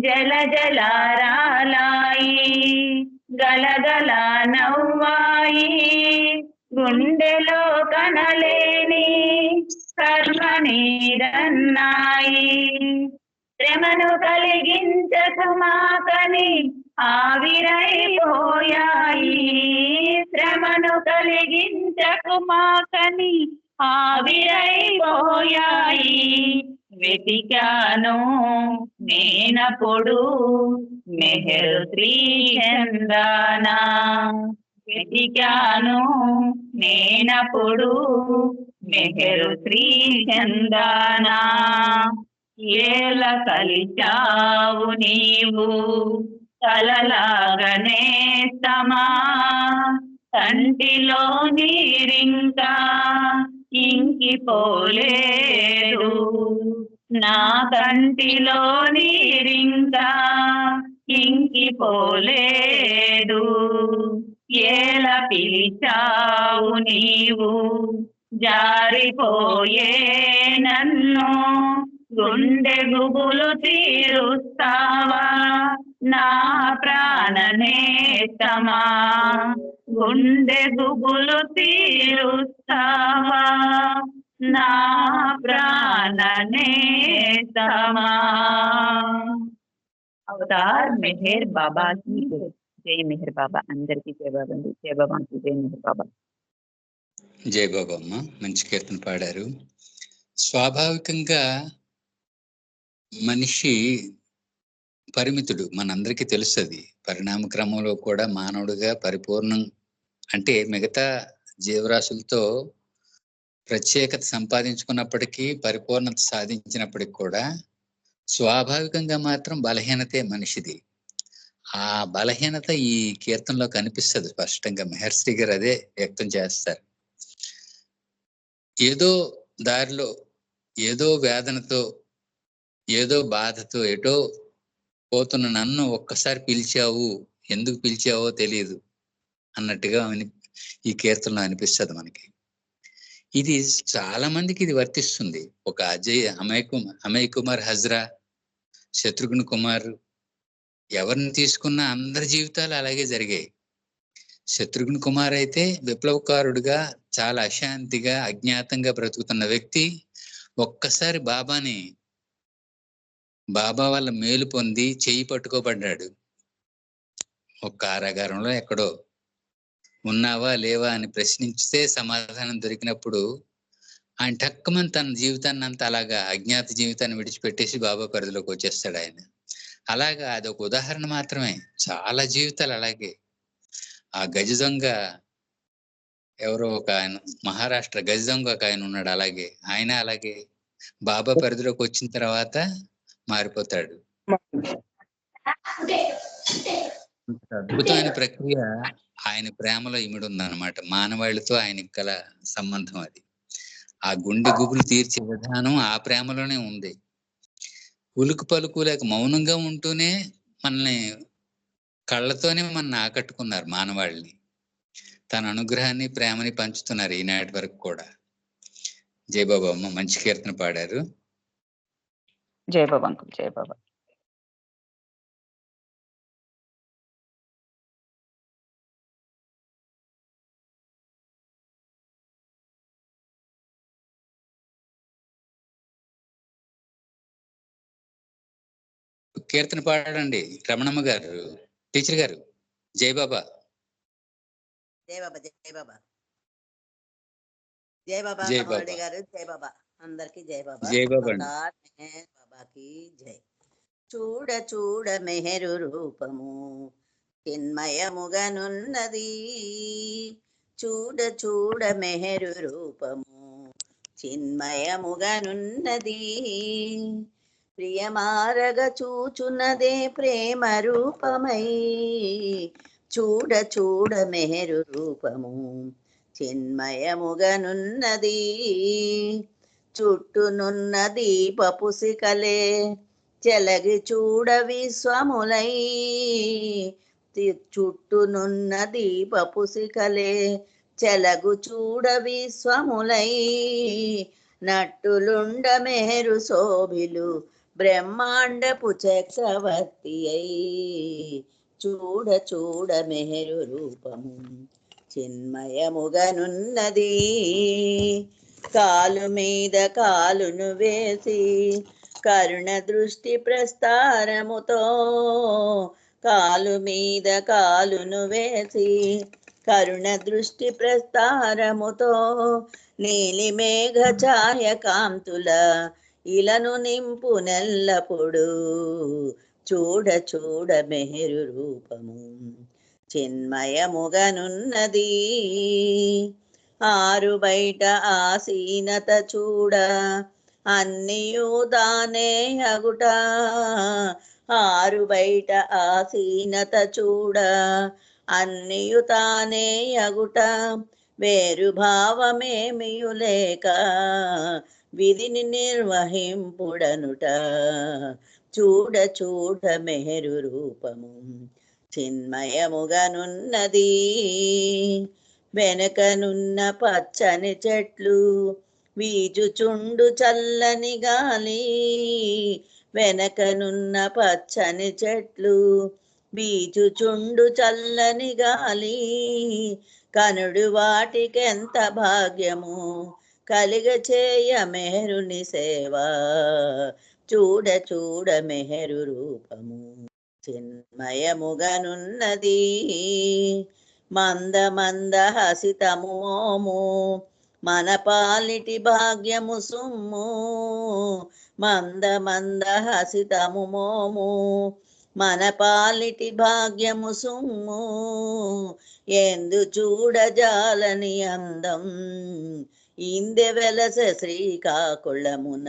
జల జలారాలాయి గలగల నవ్వాయి, గుండెలో కనలేని కర్మ నీదన్నాయి. శ్రమను కలిగించకు మాకని ఆవిరైపోయాయి, శ్రమను కలిగించకు మాకని ఆవిరైపోయాయి. వెతికాను నేనప్పుడు మెహరు శ్రీ చందానా, వెతికాను నేనప్పుడు మెహరు శ్రీ చందానా. ఏల కలిచావు నీవు కలలాగనే సమా, కంటిలో నీరింకా ఇంకిపోలేదు, నా కంటిలో నీరింకా ఇంకిపోలేదు. ఏల పిలిచావు నీవు జారిపోయే నన్ను, గుండె గుబులు తీరుస్తావా నా ప్రాణనేస్తమా. గుండె గుబులు తీరుస్తావా నా ప్రాణనేస్తమా. అవతార్ మెహర్ బాబా की జై మెహర్ బాబా. అందరికీ జై బాబా అండి. జై బాబా की జై మెహర్ బాబా. జై బాబా అమ్మ, మంచి కీర్తన పాడారు. స్వాభావికంగా మనిషి పరిమితుడు, మనందరికీ తెలుస్తుంది. పరిణామ క్రమంలో కూడా మానవుడిగా పరిపూర్ణం అంటే మిగతా జీవరాశులతో ప్రత్యేకత సంపాదించుకున్నప్పటికీ, పరిపూర్ణత సాధించినప్పటికి కూడా స్వాభావికంగా మాత్రం బలహీనతే మనిషిది. ఆ బలహీనత ఈ కీర్తనలో కనిపిస్తుంది స్పష్టంగా. మెహర్శ్రీ గారు అదే వ్యక్తం చేస్తారు. ఏదో దారిలో ఏదో వేదనతో ఏదో బాధతో ఎటో పోతున్న నన్ను ఒక్కసారి పిలిచావు, ఎందుకు పిలిచావో తెలియదు అన్నట్టుగా ఈ కీర్తనలో అనిపిస్తుంది మనకి. ఇది చాలా మందికి ఇది వర్తిస్తుంది. ఒక అమయ్ కుమార్ హజ్రా, శత్రుఘ్న కుమార్, ఎవరిని తీసుకున్నా అందరి జీవితాలు అలాగే జరిగాయి. శత్రుఘ్న కుమార్ అయితే విప్లవకారుడుగా చాలా అశాంతిగా అజ్ఞాతంగా బ్రతుకుతున్న వ్యక్తి ఒక్కసారి బాబా వల్ల మేలు పొంది చెయ్యి పట్టుకోబడ్డాడు. ఒక కారాగారంలో ఎక్కడో ఉన్నావా లేవా అని ప్రశ్నించితే సమాధానం దొరికినప్పుడు ఆయన టక్కుమని తన జీవితాన్ని అంతా అలాగా అజ్ఞాత జీవితాన్ని విడిచిపెట్టేసి బాబా పరిధిలోకి వచ్చేస్తాడు ఆయన. అలాగా అదొక ఉదాహరణ మాత్రమే, చాలా జీవితాలు అలాగే. ఆ గజ దొంగ ఎవరో ఒక ఆయన, మహారాష్ట్ర గజ దొంగ ఒక ఆయన ఉన్నాడు, అలాగే ఆయన అలాగే బాబా పరిధిలోకి వచ్చిన తర్వాత మారిపోతాడు. అద్భుతమైన ప్రక్రియ ఆయన ప్రేమలో ఇమిడి ఉందన్నమాట. మానవాళితో ఆయనకి గల సంబంధం అది. ఆ గుండె గుబులు తీర్చే విధానం ఆ ప్రేమలోనే ఉంది. ఉలుకు పలుకు లేక మౌనంగా ఉంటూనే మనల్ని కళ్ళతోనే మనల్ని ఆకట్టుకున్నారు మానవాళిని. తన అనుగ్రహాన్ని ప్రేమని పంచుతున్నారు ఈనాటి వరకు కూడా. జై బాబా అమ్మ, మంచి కీర్తన పాడారు. జై బాబా అంకుల్, జై బాబా. కీర్తన పాడండి రమణమ్మ గారు, టీచర్ గారు. జై బాబా. జై బాబా, జై బాబా, జై బాబా జై మురళి బాబా. గారు. జై బాబా, అందరికి జై బాబా. జై బాబా అండి. అవతార్ మెహర్ బాబాకి జై. చూడ చూడ మెహరు రూపము చిన్మయముగనున్నది, చూడ చూడ మెహరు రూపము చిన్మయముగనున్నది, ప్రియమారగ చూచున్నదే ప్రేమ రూపమై, చూడ చూడ మెహరు రూపము చిన్మయముగనున్నది, చుట్టునున్న దీపపు శిఖలే చెలగి చూడ విశ్వములై, చుట్టునున్న దీపపు శిఖలే చెలగు చూడ విశ్వములై, నట్టులుండ మెహరు శోభిలు బ్రహ్మాండపు చక్రవర్తి అయి, చూడ చూడ మెహరు రూపము చిన్మయముగనున్నది, కాలు మీద కాలును వేసి కరుణ దృష్టి ప్రస్తారముతో, కాలు మీద కాలును వేసి కరుణ దృష్టి ప్రస్తారముతో, నీలి మేఘ ఛాయ కాంతుల ఇలను నింపు నెల్లప్పుడు, చూడ చూడ మెహరు రూపము చిన్మయముగనున్నది, ఆరు బయట ఆసీనత చూడ అన్నియు దానే అగుట, ఆరు బయట ఆసీనత చూడ అన్నియు తానే అగుట, వేరు భావమేమియు లేక విధిని నిర్వహింపుడనుట, చూడ చూడ మెహరు రూపము చిన్మయముగనున్నది, వెనకనున్న పచ్చని చెట్లు వీజుచుండు చల్లని గాలి, వెనకనున్న పచ్చని చెట్లు వీజుచుండు చల్లని గాలి, కనుడు వాటికెంత భాగ్యము కలిగ చేయ మెహరుని సేవ, చూడ చూడ మెహరు రూపము చిన్మయముగనున్నది, మంద మంద హసితము మోము మన పాలిటి భాగ్యము సుమ్ము, మంద మంద హసితము మోము మన పాలిటి భాగ్యము సుమ్ము, ఎందు చూడజాలని అందం ఇందె వెలస శ్రీకాకుళమున,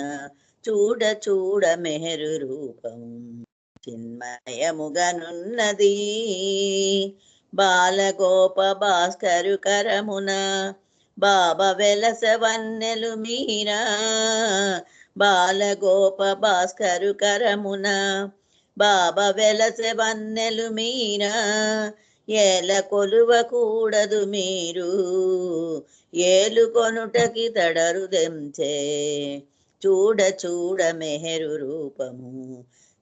చూడ చూడ మెహరు రూపం చిన్మయముగనున్నది, బాలగోప భాస్కరు కరమున బాబా వెలస వన్నెలు మీరా, బాలగోప భాస్కరు కరమున బాబా వెలస వన్నెలు మీరా, ఏల కొలువకూడదు మీరు ఏలు కొనుటకి తడరు దెంచే, చూడ చూడ మెహరు రూపము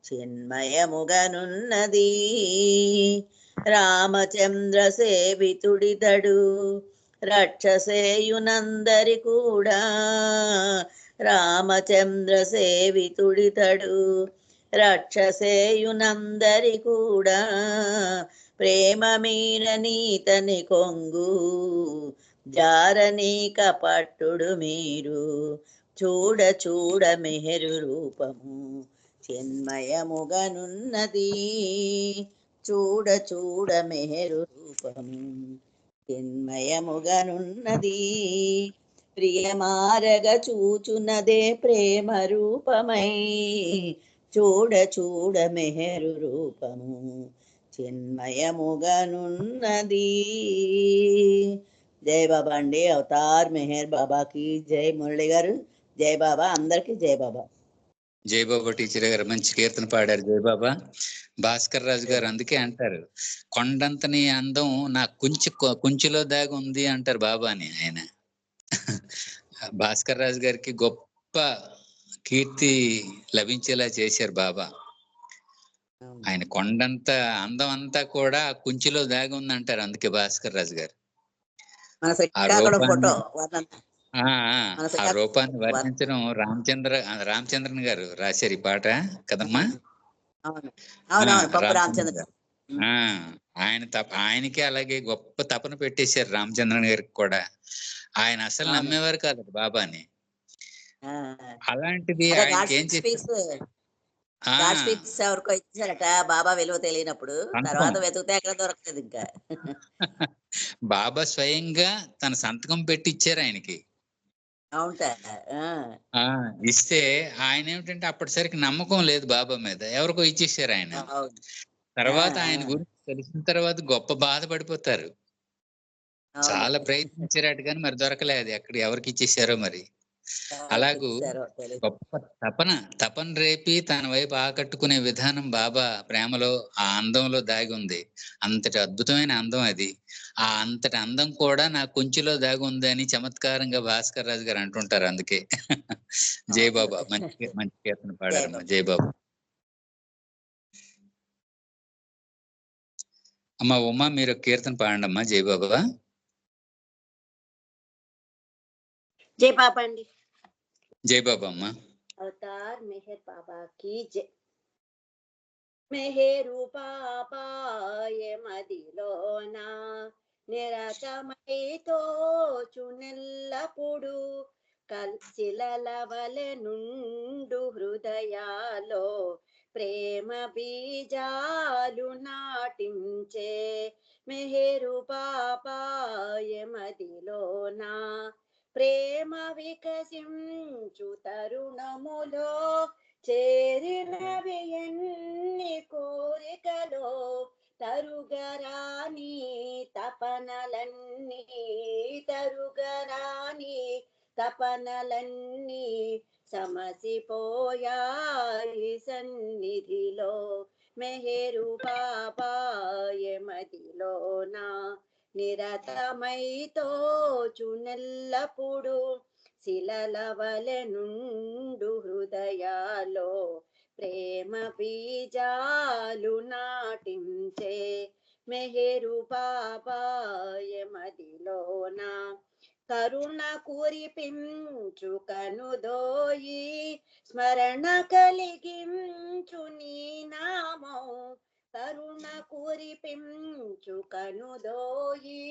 చిన్మయముగనున్నది, రామచంద్ర సేవితుడితడు రక్షసేయునందరి కూడా, రామచంద్ర సేవితుడితడు రక్షసేయునందరి కూడా, ప్రేమ మీర నీతని కొంగు జారనీక పట్టుడు మీరు చూడ చూడ మెహరు రూపము చిన్మయముగనున్నది. చూడ చూడ మెహరు రూపము చిన్మయముగనున్నది. ప్రియమారగ చూచునదే ప్రేమ రూపమై చూడ చూడ మెహరు రూపము చిన్మయముగనున్నది. జై బాబా అండి. అవతార్ మెహర్ బాబాకి జై. మురళి గారు జై బాబా. అందరికి జై బాబా. జై బాబా టీచర్ గారు మంచి కీర్తన పాడారు. జై బాబా. భాస్కర్ రాజు గారు అందుకే అంటారు, కొండంతని అందం నా కుంచిలో దాగి ఉంది అంటారు బాబాని. ఆయన భాస్కర్ రాజు గారికి గొప్ప కీర్తి లభించేలా చేశారు బాబా. ఆయన కొండంత అందం అంతా కూడా కుంచిలో దాగి ఉంది అంటారు. అందుకే భాస్కర్ రాజు గారు ఆ రూపాన్ని వర్ణించడం రామచంద్రన్ గారు రాశారు ఈ పాట కదమ్మా. ఆయనకి అలాగే గొప్ప తపన పెట్టేశారు రామచంద్రన్ గారికి కూడా. ఆయన అసలు నమ్మేవారు కాదు బాబాని. అలాంటిది ఆయనకి ఏం చేశారు, ఎవరికో ఇచ్చారట బాబా విలువ తెలియనప్పుడు. తర్వాత వెతికితే ఎక్కడ దొరకలేదు ఇంకా. బాబా స్వయంగా తన సంతకం పెట్టి ఇచ్చారు ఆయనకి. ఇస్తే ఆయన ఏమిటంటే అప్పటిసరికి నమ్మకం లేదు బాబా మీద, ఎవరికో ఇచ్చేసారు ఆయన. తర్వాత ఆయన గురించి తెలిసిన తర్వాత గొప్ప బాధపడిపోతారు. చాలా ప్రయత్నించారట కానీ మరి దొరకలేదు, ఎక్కడ ఎవరికి ఇచ్చేసారో మరి. అలాగూ గొప్ప తపన రేపి తన వైపు ఆకట్టుకునే విధానం బాబా ప్రేమలో, ఆ అందంలో దాగి ఉంది. అంతటి అద్భుతమైన అందం అది. ఆ అంతటి అందం కూడా నా కుంచిలో దాగి ఉంది అని చమత్కారంగా భాస్కర్ రాజు గారు అంటుంటారు. అందుకే జై బాబా. మంచి కీర్తన పాడారమ్మా. జై బాబా. అమ్మా ఉమా, మీరు కీర్తన పాడండి అమ్మా. జై బాబా. జై బాబా అండి. జై బాబా అమ్మా. అవతార్ మెహర్ బాబా की जय. మెహరు పాపాయ మదిలోన నిరతమైతో చునెల్లప్పుడు శిలలవలె నుండు హృదయాలో ప్రేమ బీజాలు నాటించే. మెహరు పాపాయ మదిలోన ప్రేమ వికసించు తరుణములో చేరినవి ఎన్ని కోరికలో తరుగరాని తపనలన్నీ సమసిపోయాయి సన్నిధిలో. మెహరు పాపాయ మదిలోన నిరతమైతో చునెల్లప్పుడు శిలలవలె నుండు హృదయాలో ప్రేమ బీజాలు నాటించే. మెహరు పాపాయ మదిలోన కరుణ కురిపించు కనుదోయి స్మరణ కలిగించు నీ నామం. కరుణ కురిపించు కనుదోయి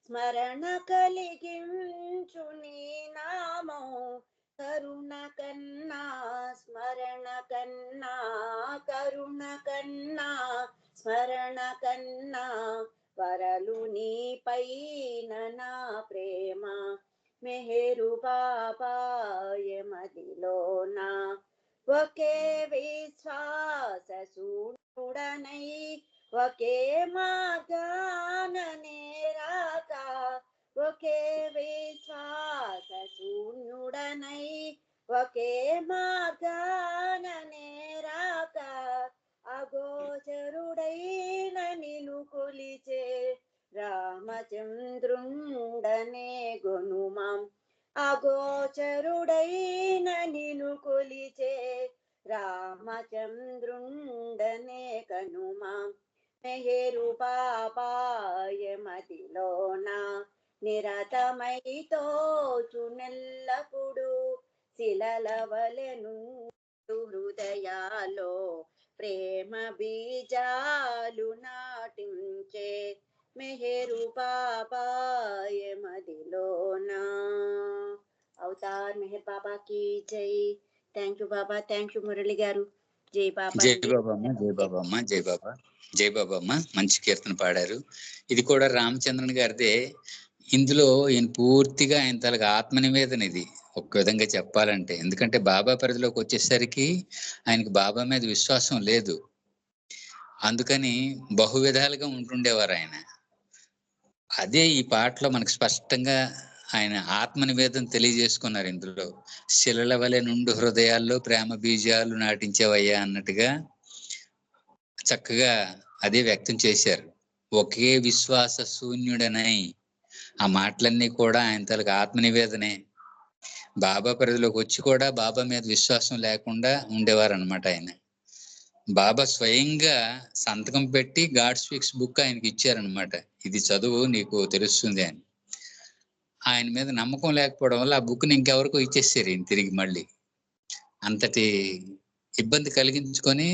స్మరణ కలిగించు నీ నామం. కరుణ కన్నా స్మరణ కన్నా, కరుణ కన్నా స్మరణ కన్నా వరలు నీ పైన నా ప్రేమ. మెహరు పాపాయ మదిలోన ఒకే విశ్వాస శూన్యుడనై ఒకే మార్గాన నేరాక. ఒకే విశ్వాస శూన్యుడనై ఒకే మార్గాన నేరాక. అగోచరుడైన నిను కొలిచే రామచంద్రుండనే గొనుమాం. అగోచరుడైన నిను కొలిచే రామచంద్రుండనే కనుమాం. మెహరు పాపాయ మదిలోన నిరతమైతో చునెల్లప్పుడు శిలలవలె నుండు హృదయాలో ప్రేమ బీజాలు నాటించే. మెహరు బాబాయ మదిలోనా. అవతార్ మెహర్ బాబాకి జై. Thank you Baba, thank you Murali గారు. జై బాబా జై అండి. బాబా అమ్మ, జై బాబా అమ్మ, జై బాబా. జై బాబా అమ్మ, మంచి కీర్తన పాడారు. ఇది కూడా రామచంద్రన్ గారిదే. ఇందులో ఈయన పూర్తిగా ఆయన తలకి ఆత్మ నివేదన ఇది ఒక విధంగా చెప్పాలంటే. ఎందుకంటే బాబా పరిధిలోకి వచ్చేసరికి ఆయనకి బాబా మీద విశ్వాసం లేదు. అందుకని బహు విధాలుగా ఉంటుండేవారు ఆయన. అదే ఈ పాటలో మనకు స్పష్టంగా ఆయన ఆత్మ నివేదన తెలియజేసుకున్నారు. ఇందులో శిలల వలె నుండు హృదయాల్లో ప్రేమ బీజాలు నాటించేవయ్యా అన్నట్టుగా చక్కగా అదే వ్యక్తం చేశారు. ఒకే విశ్వాస శూన్యుడనై, ఆ మాటలన్నీ కూడా ఆయన తలకు ఆత్మ నివేదనే. బాబా పరిధిలోకి వచ్చి కూడా బాబా మీద విశ్వాసం లేకుండా ఉండేవారు అనమాట ఆయన. బాబా స్వయంగా సంతకం పెట్టి గాడ్ స్పీక్స్ బుక్ ఆయనకి ఇచ్చారనమాట. ఇది చదువు, నీకు తెలుస్తుంది అని. ఆయన మీద నమ్మకం లేకపోవడం వల్ల ఆ బుక్ని ఇంకెవరికో ఇచ్చేసారు ఈయన తిరిగి. మళ్ళీ అంతటి ఇబ్బంది కలిగించుకొని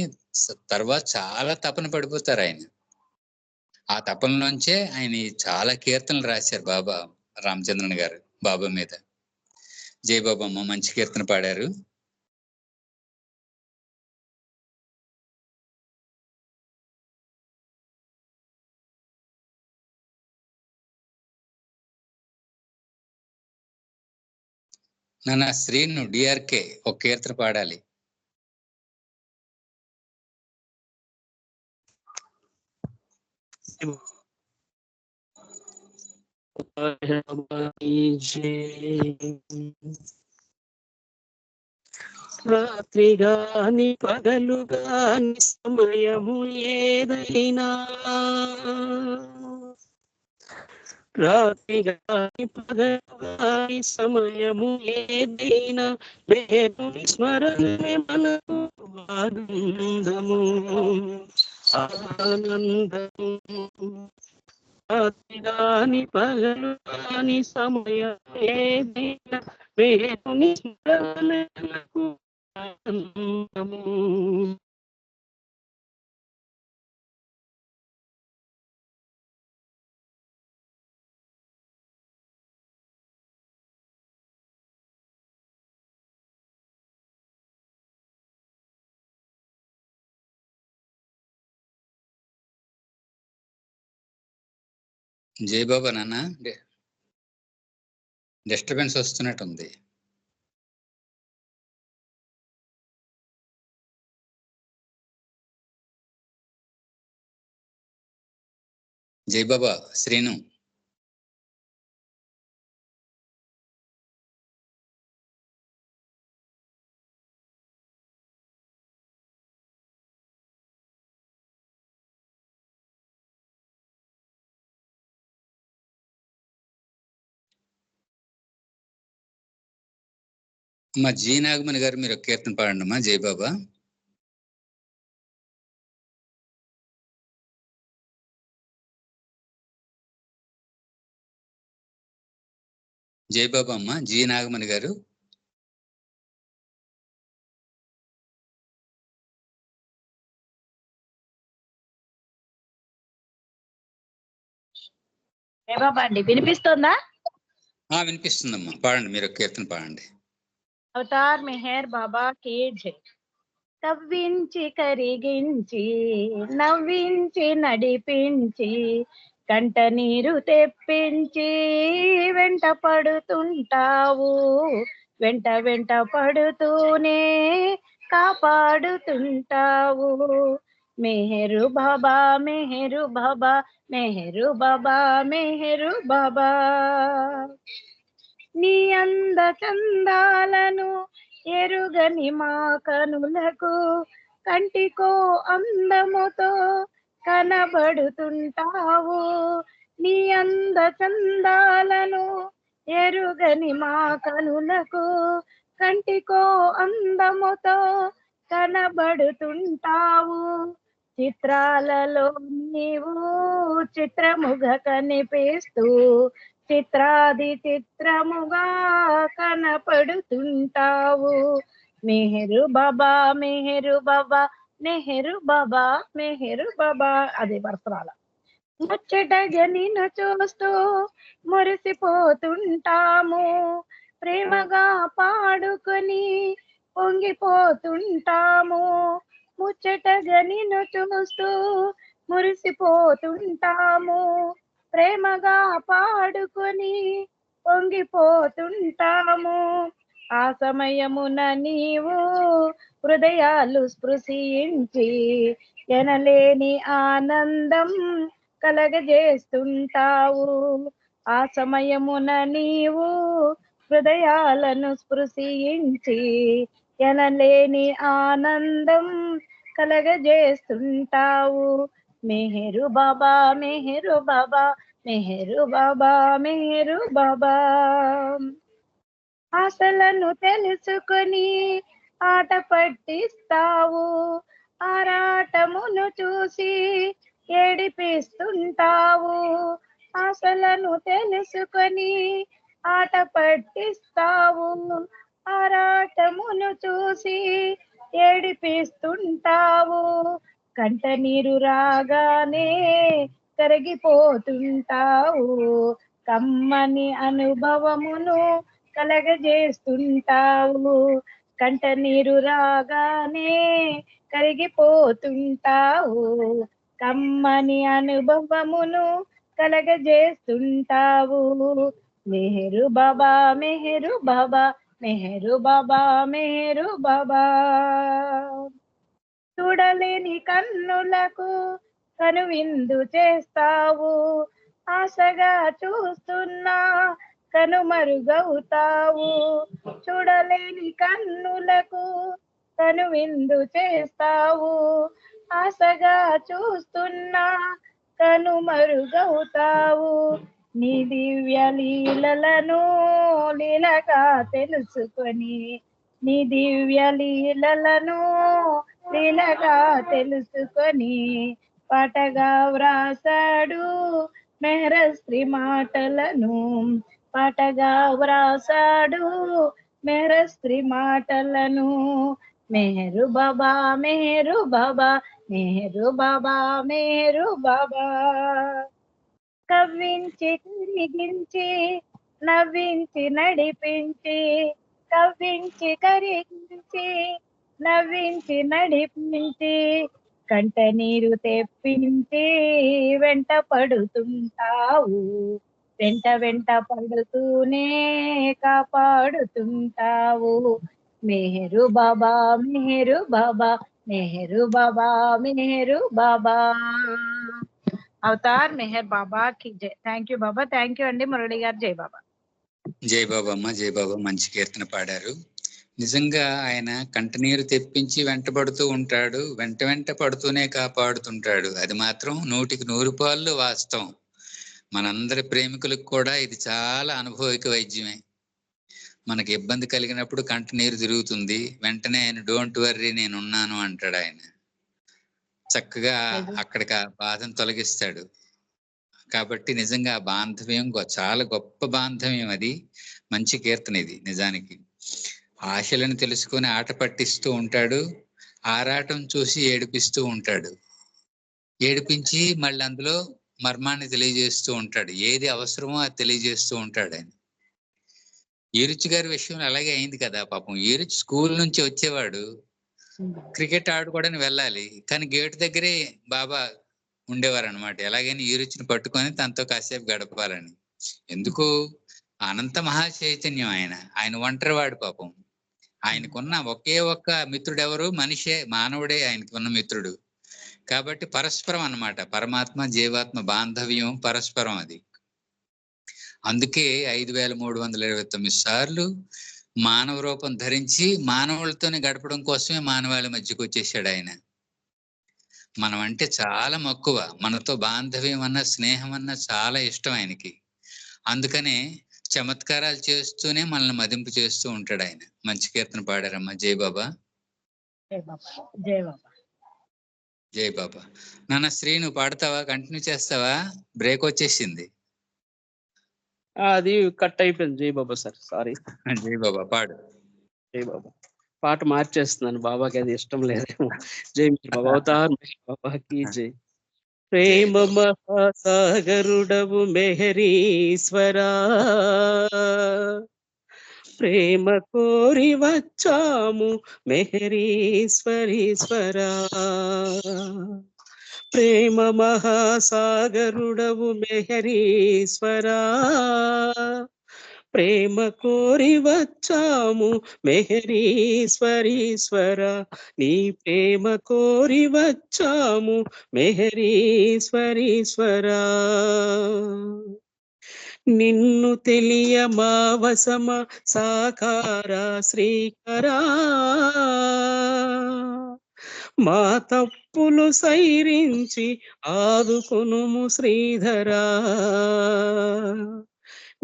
తర్వాత చాలా తపన పడిపోతారు ఆయన. ఆ తపనలోంచే ఆయన చాలా కీర్తనలు రాశారు బాబా రామచంద్రన్ గారు బాబా మీద. జై బాబా అమ్మ, మంచి కీర్తన పాడారు. నాన్న శ్రీను డిఆర్కే ఒక కీర్తన పాడాలి. రాత్రి గాని పగలు గాని సమయము ఏదైనా, రాత్రి గాని పగలు గాని సమయము ఏదైనా, దేవుని స్మరణమే మనకు ఆనందము ఆనందము. రాత్రి గాని పగలు గాని సమయం ఏదైనా, దేవుని స్మరణమే మనకు ఆనందము. జై బాబా. నాన్న డిస్టర్బెన్స్ వస్తున్నట్టుంది. జై బాబా శ్రీను. మా జీ నాగమణి గారు మీరు ఒక కీర్తన పాడండి అమ్మా. జై బాబా. జై బాబా అమ్మ, జీ నాగమణి గారు. ఏ బాబా అండి, వినిపిస్తుందా? వినిపిస్తుందమ్మా, పాడండి, మీరు ఒక కీర్తన పాడండి. అవతార్ మెహర్ బాబా కి జై. తవ్వించి కరిగించి నవ్వించి నడిపించి కంట నీరు తెప్పించి వెంట పడుతుంటావు, వెంట వెంట పడుతూనే కాపాడుతుంటావు. మెహరు బాబా, మెహరు బాబా, మెహరు బాబా, మెహరు బాబా. నీ అంద చందాలను ఎరుగని మా కనులకు కంటికో అందముతో కనబడుతుంటావు. నీ అంద చందాలను ఎరుగని మా కనులకు కంటికో అందముతో కనబడుతుంటావు. చిత్రాలలో నీవు చిత్రముగా కనిపిస్తూ చిత్రాది చిత్రముగా కనపడుతుంటావు. మెహరు బాబా, మెహరు బాబా, మెహరు బాబా, మెహరు బాబా. అదే వరసరాల. ముచ్చటగా నిన్ను చూస్తూ మురిసిపోతుంటాము, ప్రేమగా పాడుకొని పొంగిపోతుంటాము. ముచ్చటగా నిన్ను చూస్తూ మురిసిపోతుంటాము, ప్రేమగా పాడుకొని పొంగిపోతుంటాము. ఆ సమయమున నీవు హృదయాలు స్పృశించి ఎనలేని ఆనందం కలగజేస్తుంటావు. ఆ సమయమున నీవు హృదయాలను స్పృశించి ఎనలేని ఆనందం కలగజేస్తుంటావు. మెహరు బాబా, మెహరు బాబా, మెహరు బాబా, మెహరు బాబా. ఆశలను తెలుసుకొని ఆట పట్టిస్తావు, ఆరాటమును చూసి ఏడిపిస్తుంటావు. ఆశలను తెలుసుకొని ఆట పట్టిస్తావు, ఆరాటమును చూసి ఏడిపిస్తుంటావు. కంట నీరు రాగానే కరిగిపోతుంటావు, కమ్మని అనుభవమును కలగజేస్తుంటావు. కంట నీరు రాగానే కరిగిపోతుంటావు, కమ్మని అనుభవమును కలగజేస్తుంటావు. మెహరు బాబా, మెహరు బాబా, మెహరు బాబా, మెహరు బాబా. చూడలేని కన్నులకు కనువిందు చేస్తావు, ఆశగా చూస్తున్నా కనుమరుగవుతావు. చూడలేని కన్నులకు కనువిందు చేస్తావు, ఆశగా చూస్తున్నా కనుమరుగవుతావు. నీ దివ్య లీలలను లీలగా తెలుసుకొని, నీ దివ్య లీలలను లీలగా తెలుసుకొని పాటగా వ్రాసాడు మెహరశ్రీ మాటలను, పాటగా వ్రాసాడు మెహరశ్రీ మాటలను. మెహరు బాబా, మెహరు బాబా, మెహరు బాబా, మెహరు బాబా. కవ్వించి కరిగించి నవ్వించి నడిపించి, కవ్వించి కరిగించి నవ్వించి నడిపించి, కంట నీరు తెప్పించి వెంట పడుతుంటావు, వెంట వెంట పడుతూనే కాపాడుతుంటావు. మెహరు బాబా, మెహరు బాబా, మెహరు బాబా, మెహరు బాబా. అవతార్ మెహర్ బాబా కి జై. Thank you Baba, thank you అండి మురళి గారు. జై బాబా. జై బాబా అమ్మ, జై బాబా. మంచి కీర్తన పాడారు. నిజంగా ఆయన కంటనీరు తెప్పించి వెంటబడుతూ ఉంటాడు, వెంట వెంట పడుతూనే కాపాడుతుంటాడు. అది మాత్రం 100% వాస్తవం. మనందరి ప్రేమికులకు కూడా ఇది చాలా అనుభవిక వైద్యమే. మనకి ఇబ్బంది కలిగినప్పుడు కంటనీరు తిరుగుతుంది, వెంటనే ఆయన డోంట్ వర్రీ నేనున్నాను అంటాడు. ఆయన చక్కగా అక్కడికి ఆ బాధను తొలగిస్తాడు. కాబట్టి నిజంగా ఆ బాంధవ్యం చాలా గొప్ప బాంధవ్యం. అది మంచి కీర్తన ఇది. నిజానికి ఆశలను తెలుసుకొని ఆట పట్టిస్తూ ఉంటాడు, ఆరాటం చూసి ఏడిపిస్తూ ఉంటాడు, ఏడిపించి మళ్ళీ అందులో మర్మాన్ని తెలియజేస్తూ ఉంటాడు. ఏది అవసరమో అది తెలియజేస్తూ ఉంటాడు ఆయన. ఈరుచి గారి విషయంలో అలాగే అయింది కదా పాపం. ఈరుచి స్కూల్ నుంచి వచ్చేవాడు, క్రికెట్ ఆడుకోవడానికి వెళ్ళాలి, కానీ గేట్ దగ్గరే బాబా ఉండేవారు అనమాట. ఎలాగైనా ఈరుచిని పట్టుకొని తనతో కాసేపు గడపాలని. ఎందుకు? అనంత మహా చైతన్యం ఆయన. ఆయన ఒంటరివాడు పాపం. ఆయనకున్న ఒకే ఒక్క మిత్రుడు ఎవరు? మనిషే, మానవుడే ఆయనకు ఉన్న మిత్రుడు. కాబట్టి పరస్పరం అన్నమాట. పరమాత్మ జీవాత్మ బాంధవ్యం పరస్పరం. అది అందుకే 5329 సార్లు మానవ రూపం ధరించి మానవులతోనే గడపడం కోసమే మానవాళి మధ్యకు వచ్చేసాడు ఆయన. మనం అంటే చాలా మక్కువ, మనతో బాంధవ్యం అన్న స్నేహం అన్న చాలా ఇష్టం ఆయనకి. అందుకనే చమత్కారాలు చేస్తూనే మనల్ని మదింపు చేస్తూ ఉంటాడు ఆయన. మంచి కీర్తన పాడారమ్మా. జై బాబా, జై బాబా, జై బాబా. జై బాబా. నాన్న శ్రీ, నువ్వు పాడతావా? కంటిన్యూ చేస్తావా? బ్రేక్ వచ్చేసింది. అది కట్ అయిపోయింది. జై బాబా సార్, సారీ. జై బాబా, పాడు. జై బాబా. పాట మార్చేస్తున్నాను, బాబాకి అది ఇష్టం లేదేమో. జై బాబా. అవతార్ బాబాకి జై. ప్రేమ మహాసాగరుడవు మెహరీశ్వరా, ప్రేమ కోరి వచ్చాము మెహరీశ్వరీశ్వరా. ప్రేమ మహాసాగరుడవు మెహరీశ్వరా, ప్రేమ కోరి వచ్చాము మెహరీశ్వరీశ్వరా. నీ ప్రేమ కోరి వచ్చాము మెహరీశ్వరీశ్వరా. నిన్ను తెలియ మా వసమ సాకార శ్రీకరా, మా తప్పులు సైరించి ఆదుకొనుము శ్రీధరా.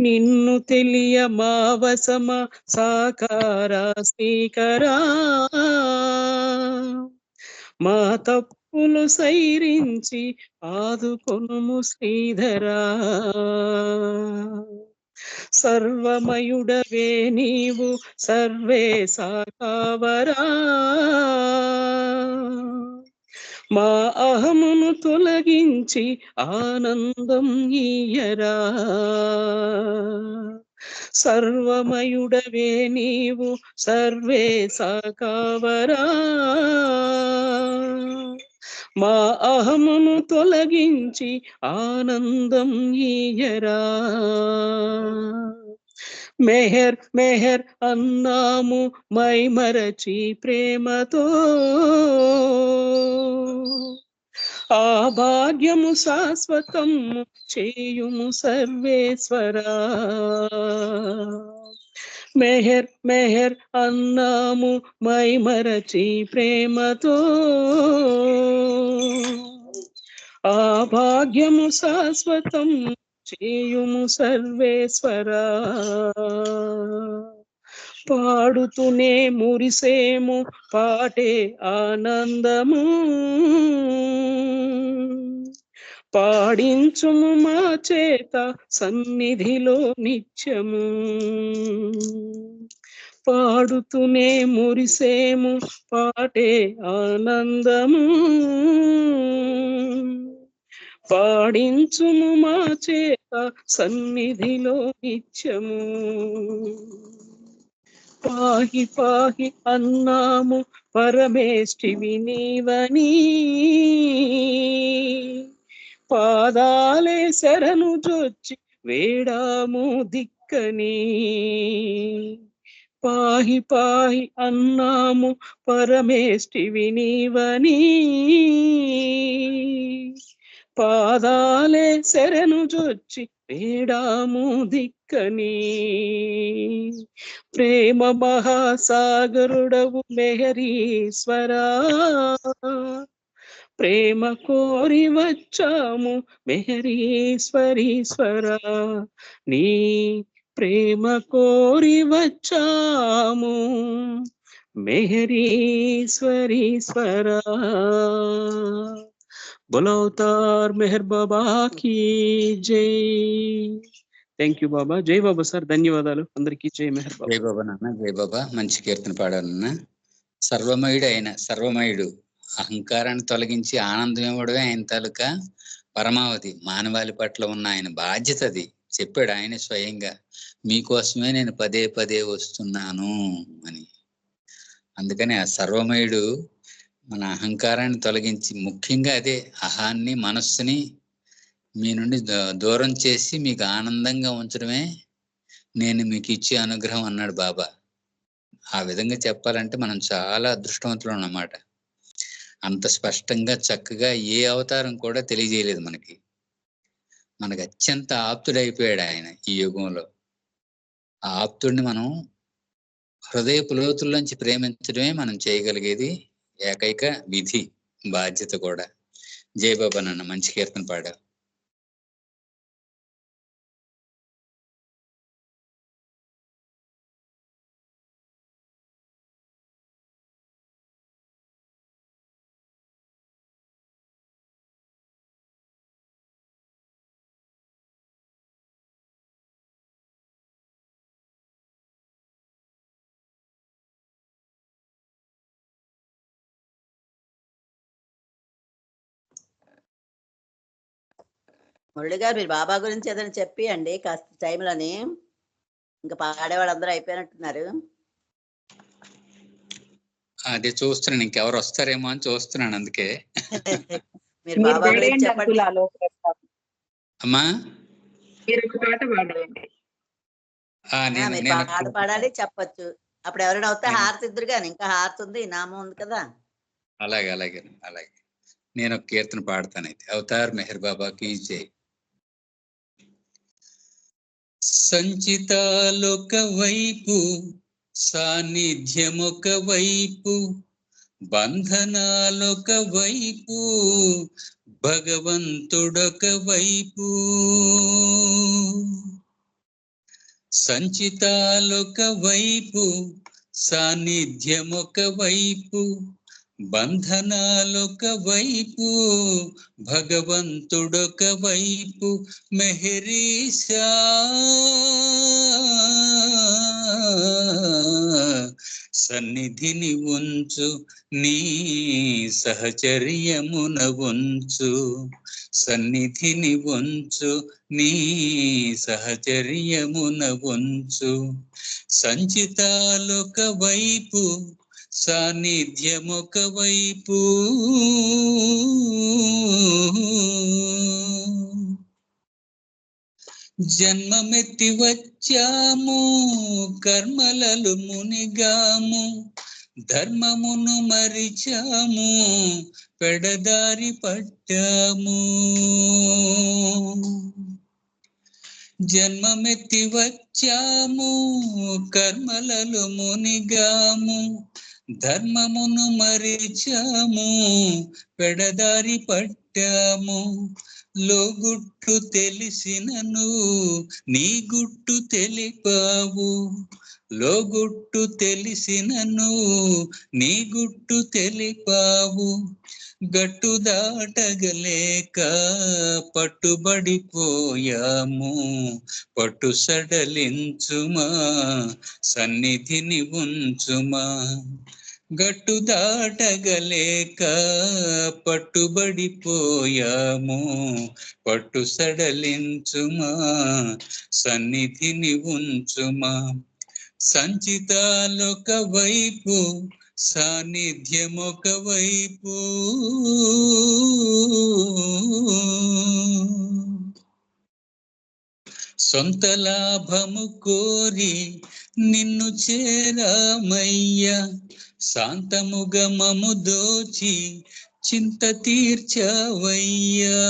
నిన్ను తెలియ మా వసమ సాకార శ్రీకరా, మా తప్పులు సైరించి ఆదుకొనుము శ్రీధరా. సర్వమయుడవే నీవు సర్వేశా కావరా, మా అహమును తొలగించి ఆనందం ఈయరా. సర్వమయుడవే నీవు సర్వేశా కావరా, మా అహమును తొలగించి ఆనందం ఈయరా. మెహర్ మెహర్ అన్నాము మైమరచి ప్రేమతో, ఆ భాగ్యము శాశ్వతము చేయుము సర్వేశ్వరా. మెహర్ మెహర్ అన్నాము మైమరచి ప్రేమతో, ఆ భాగ్యము శాశ్వతం చేయుము సర్వేశ్వరా. పాడుతూనే మురిసేము పాటే ఆనందము, పాడించుము మా చేత సన్నిధిలో నిత్యము. పాడుతూనే మురిసేము పాటే ఆనందము, పాడించుము మా చేత సన్నిధిలో నిత్యము. పాహి పాహి అన్నాము పరమేష్ఠివి నీవని, పాదాలే శరణు జొచ్చి వేడాము దిక్కని. పాహి పాహి అన్నాము పరమేష్ఠివి నీవని, పాదాలే శరణు జొచ్చి వేడాము దిక్కని. ప్రేమ మహాసాగరుడవు మెహరీశ్వరా, ప్రేమ కోరి వచ్చాము మెహరీశ్వరీశ్వరా. నీ ప్రేమ కోరి వచ్చాము మెహరీశ్వరీశ్వరా. बोलो अवतार मेहर बाबा की जय. థ్యాంక్ యూ బాబా. జై బాబా సార్, ధన్యవాదాలు. అందరికీ జై మెహర్ బాబా. జై బాబా నాన్న, జై బాబా. మంచి కీర్తన పాడాలన్న. సర్వమయుడు అయిన సర్వమయుడు అహంకారాన్ని తొలగించి ఆనందం ఇవ్వడమే ఆయన తాలూకా పరమావధి. మానవాళి పట్ల ఉన్న ఆయన బాధ్యత అది. చెప్పాడు ఆయన స్వయంగా, మీకోసమే నేను పదే పదే వస్తున్నాను అని. అందుకని ఆ సర్వమయుడు మన అహంకారాన్ని తొలగించి, ముఖ్యంగా అదే అహాన్ని మనస్సుని మీ నుండి దూరం చేసి మీకు ఆనందంగా ఉంచడమే నేను మీకు ఇచ్చే అనుగ్రహం అన్నాడు బాబా. ఆ విధంగా చెప్పాలంటే మనం చాలా అదృష్టవంతులు అన్నమాట. అంత స్పష్టంగా చక్కగా ఏ అవతారం కూడా తెలియజేయలేదు మనకి. మనకు అత్యంత ఆప్తుడైపోయాడు ఆయన ఈ యుగంలో. ఆ ఆప్తుడిని మనం హృదయపు లోతుల్లోంచి ప్రేమించడమే మనం చేయగలిగేది ఏకైక విధి, బాధ్యత కూడా. జై బాబా నాన్న, మంచి కీర్తన పాడావు. మురళి గారు మీరు బాబా గురించి ఏదైనా చెప్పి అండి కాస్త టైంలోని. ఇంకా పాడేవాళ్ళందరూ అయిపోయినట్టున్నారు. అదే చూస్తున్నాను, ఇంకెవరు వస్తారేమో అని చూస్తున్నాను, అందుకే. మీరు మీరు బాబా గురించి పాడేయండి చెప్పండి అంకుల్, ఆలోపు అమ్మా మీరు ఒక పాట పాడేయండి. నేను మీరు నేను పాట పాడాలి, చెప్పొచ్చు. అప్పుడు ఎవరైనా వస్తే నేను- హారతి ఇద్దరు కానీ, ఇంకా హారతి ఉంది, నామం ఉంది కదా. అలాగే అలాగే అలాగే నేను ఒక కీర్తన పాడతానైతే. అవతార్ మెహర్ బాబాకి జై. సంచితాలొక వైపు, సాన్నిధ్యమొక వైపు, బంధనాలొక వైపు, భగవంతుడొక వైపు. సంచితాలొక వైపు, సాన్నిధ్యమొక వైపు, బంధనాలొక వైపు, భగవంతుడొక వైపు. మెహరీశా సన్నిధిని ఉంచు, నీ సహచర్యమున ఉంచు. సన్నిధిని ఉంచు, నీ సహచర్యమున ఉంచు. సంచితాలొక వైపు, సాన్నిధ్యమొక వైపు. జన్మమెత్తి వచ్చాము, కర్మలలు మునిగాము, ధర్మమును మరిచాము, పెడదారి పట్టాము. జన్మమెత్తి వచ్చాము, కర్మలలు మునిగాము, ధర్మమును మరిచాము, పెడదారి పట్టాము. లోగుట్టు తెలిసినను నీ గుట్టు తెలిపావు. లోగుట్టు తెలిసినను నీ గుట్టు తెలిపావు. గట్టు దాటగలేక పట్టుబడిపోయాము. పట్టు సడలించుమా, సన్నిధిని ఉంచుమా. గట్టు దాటగలేక పట్టుబడిపోయాము. పట్టు సడలించుమా, సన్నిధిని ఉంచుమా. సంచితాలొక వైపు, సాన్నిధ్యమొక వైపు. సొంత లాభము కోరి నిన్ను చేరామయ్యా, శాంతముగా మము దోచి చింత తీర్చవయ్యా.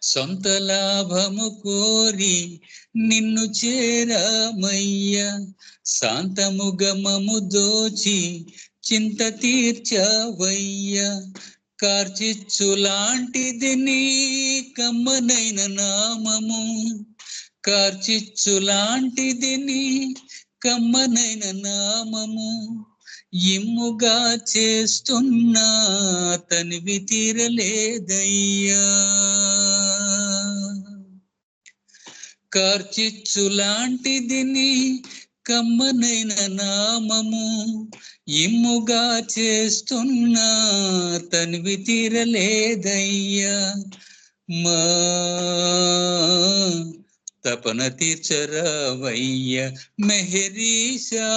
సొంత లాభము కోరి నిన్ను చేరామయ్యా, శాంతముగా మము దోచి చింత తీర్చవయ్యా. కార్చిచ్చు లాంటిది నీ కమ్మనైన నామము. కార్చిచ్చు లాంటిది నీ కమ్మనైన నామము. ఇమ్ముగా చేస్తున్నా తనివి తీరలేదయ్యా. కార్చిచ్చు లాంటిది నీ కమ్మనైన నామము. ఇమ్ముగా చేస్తున్నా తనివి తీరలేదయ్యా. మా తపన తీర్చరావయ్య మెహరీశా.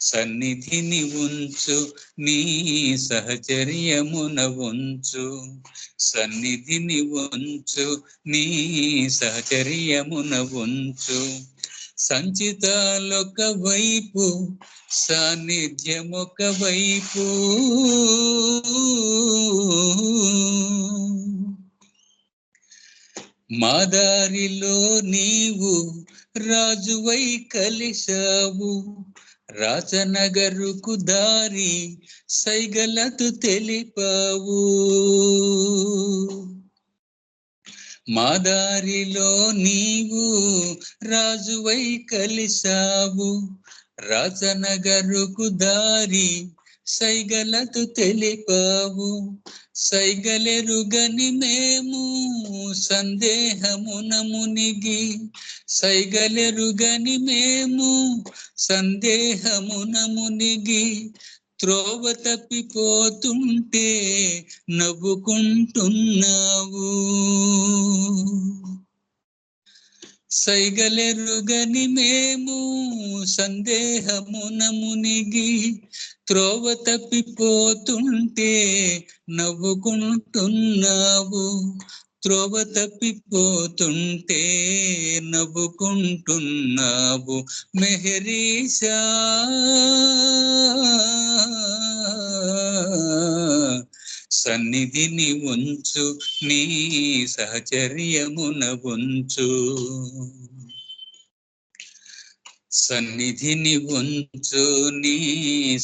సన్నిధిని ఉంచు, నీ సహచర్యమున ఉంచు. సన్నిధిని ఉంచు, నీ సహచర్యమున ఉంచు. సంచితాలొక వైపు, సాన్నిధ్యమొక వైపు. మా దారిలో నీవు రాజువై కలిశావు. రాజనగరుకు దారి సైగలతు తెలిపావు. మా దారిలో నీవు రాజువై కలిశావు. రాజనగరుకు దారి సైగలతు తెలిపావు. సైగలెరుగని మేము సందేహమున మునిగి. సైగలెరుగని మేము సందేహమున మునిగి. త్రోవ తప్పిపోతుంటే నవ్వుకుంటున్నావు. సైగలెరుగని మేము సందేహమున మునిగి త్రోవ తప్పిపోతుంటే నవ్వుకుంటున్నావు. త్రోవ తప్పిపోతుంటే నవ్వుకుంటున్నావు. మెహరీషా సన్నిధిని ఉంచు, నీ సహచర్యమున ఉంచు. సన్నిధిని ఉంచు, నీ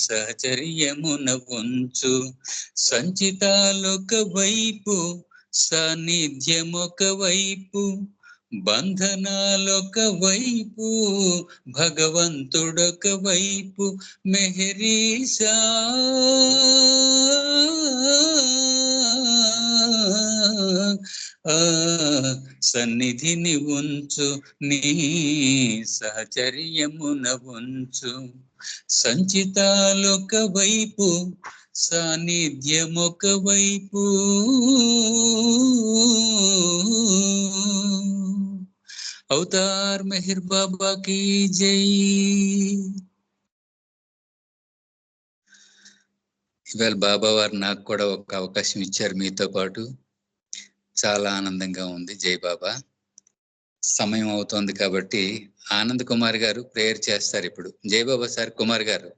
సహచర్యమున ఉంచు. సంచితాలొక వైపు, సాన్నిధ్యమొక వైపు, బంధనాలొక వైపు, భగవంతుడొక వైపు. మెహరీషా సన్నిధిని ఉంచు, నీ సహచర్యమున ఉంచు. సంచితాలొక వైపు, సాన్నిధ్యమొక వైపు. అవతార్ మెహర్ బాబా కీ జై. ఇవాళ బాబా వారు నాకు కూడా ఒక అవకాశం ఇచ్చారు మీతో పాటు. చాలా ఆనందంగా ఉంది. జై బాబా. సమయం అవుతోంది కాబట్టి ఆనంద్ కుమార్ గారు ప్రేయర్ చేస్తారు ఇప్పుడు. జై బాబా సార్. కుమార్ గారు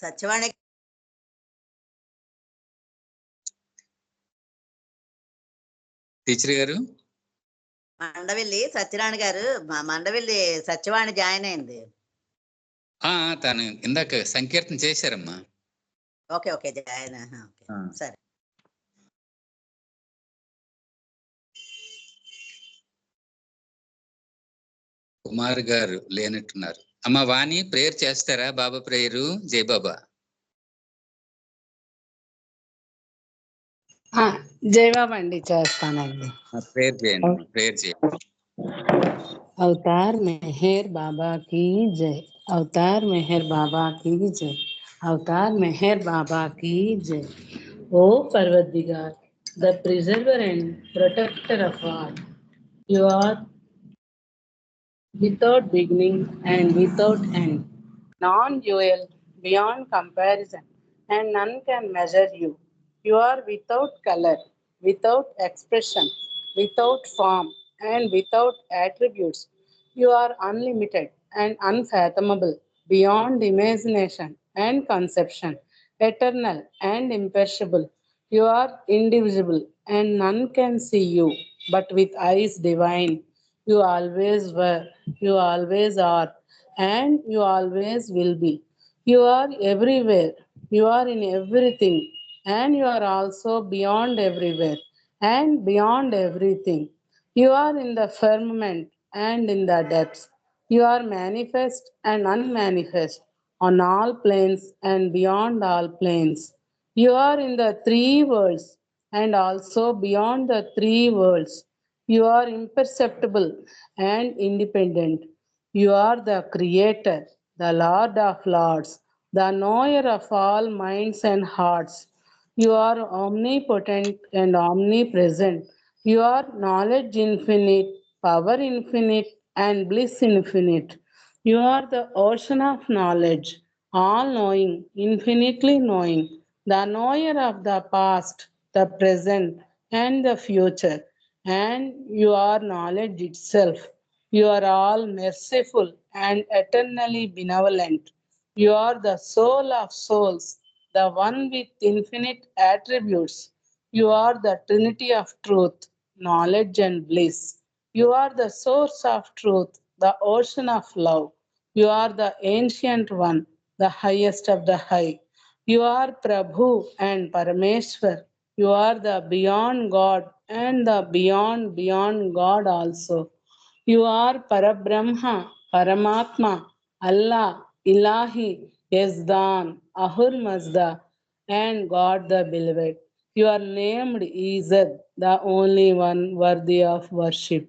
సత్యవాణి టీచర్ గారు. మండవెల్లి సత్యనారాయణ గారు, మండవెల్లి సత్యవాణి జాయిన్ అయింది. తను ఇందాక సంకీర్తన చేశారమ్మా. Okay okay join. సరే. కుమార్ గారు లేనట్టున్నారు. అమ్మ వాణి ప్రేయర్ చేస్తారా? బాబా ప్రేయరు. జై బాబా. జై బాబా అండి, చేస్తానండి. ప్రేయర్ చేయండి, ప్రేయర్ చేయండి. అవతార్ మెహర్ బాబా की जय. अवतार मेहर बाबा की जय. अवतार मेहर बाबा की जय. O Parvardigar, the preserver and protector of all, you are without beginning and without end, non-dual, beyond comparison, and none can measure you. You are without color, without expression, without form, and without attributes. You are unlimited and unfathomable, beyond imagination and conception, eternal and imperishable. You are indivisible, and none can see you, but with eyes divine. You always were, you always are, and you always will be. You are everywhere, you are in everything, and you are also beyond everywhere and beyond everything. You are in the firmament and in the depths. You are manifest and unmanifest on all planes and beyond all planes. You are in the three worlds and also beyond the three worlds. You are imperceptible and independent. You are the creator, the Lord of lords, the knower of all minds and hearts. You are omnipotent and omnipresent. You are knowledge infinite, power infinite, and bliss infinite. You are the ocean of knowledge, all knowing, infinitely knowing, the knower of the past, the present, and the future. And you are knowledge itself. You are all merciful and eternally benevolent. You are the soul of souls, the one with infinite attributes. You are the Trinity of truth, knowledge, and bliss. You are the source of truth, the ocean of love. You are the ancient one, the highest of the high. You are Prabhu and Parameshwar. You are the beyond God and the beyond God also. You are Parabrahma, Paramatma, Allah, Ilahi, Yazdan, Ahur Mazda, and God the Beloved. You are named Izad, the only one worthy of worship.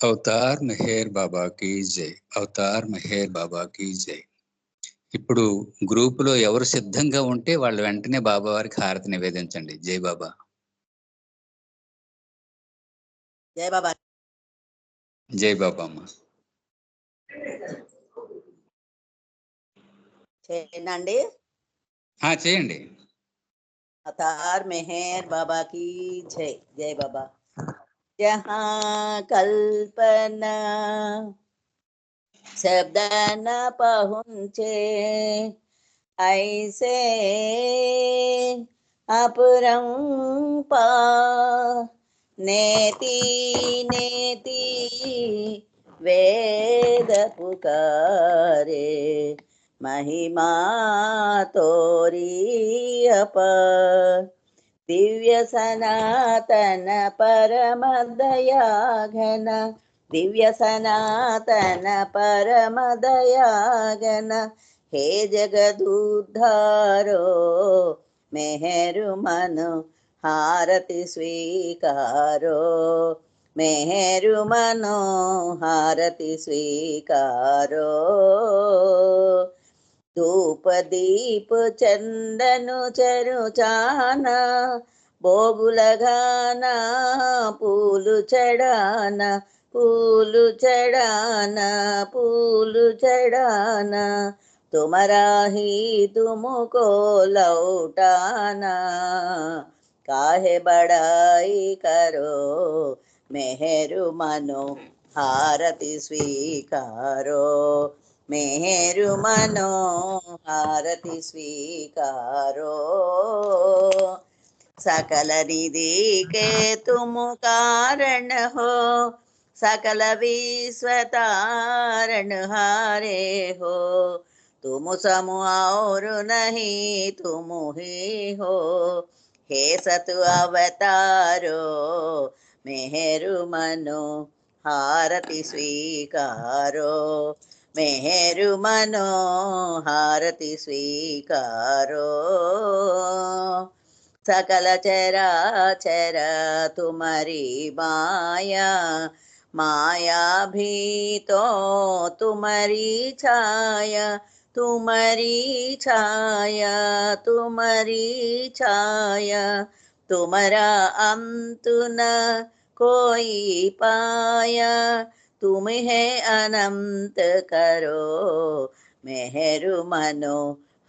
Avatar Meher Baba కీ జై. అవతార్ మెహర్ బాబా కీ జై. ఇప్పుడు group లో ఎవరు సిద్ధంగా ఉంటే వాళ్ళు వెంటనే బాబా వారికి హారతి నివేదించండి. జై బాబా. జై బాబా. జై బాబా అమ్మ. చేయండి. చేయండి. అవతార్ మెహర్ బాబా की जय. जय बाबा. जहाँ कल्पना शब्द न पहुँचे ऐसे अपरंपार नेति नेति वेद पुकारे महिमा तोरी अपार दिव्य सनातन परम दया घन दिव्य सनातन परम दया घन हे जगदुद्धारो मेहरु मनु हारति स्वीकारो मेहरु मनो हारति स्वीकारो धूप दीप चंदनु चरु चाना भोगुल गाना पूलु चढ़ाना पूलु चढ़ाना पूलु चढ़ाना तुम्हारा ही तुमको लौटाना काहे बड़ाई करो मेहरु मनो हारति स्वीकारो मेहरु मनो हारति स्वीकारो सकल निधि के तुम कारण हो सकल विश्व तारण हारे हो तुम सम और नहीं तुम ही हो हे सतु अवतारो मेहरु मनो हारति स्वीकारो मेहरु मनो हारति स्वीकारो सकल चराचर तुम्हारी माया माया भी तो तुम्हारी छाया तुम्हारी छाया तुम्हारी छाया तुम्हारा अंत न कोई पाया तुम है अनंत करो मेहरु मनो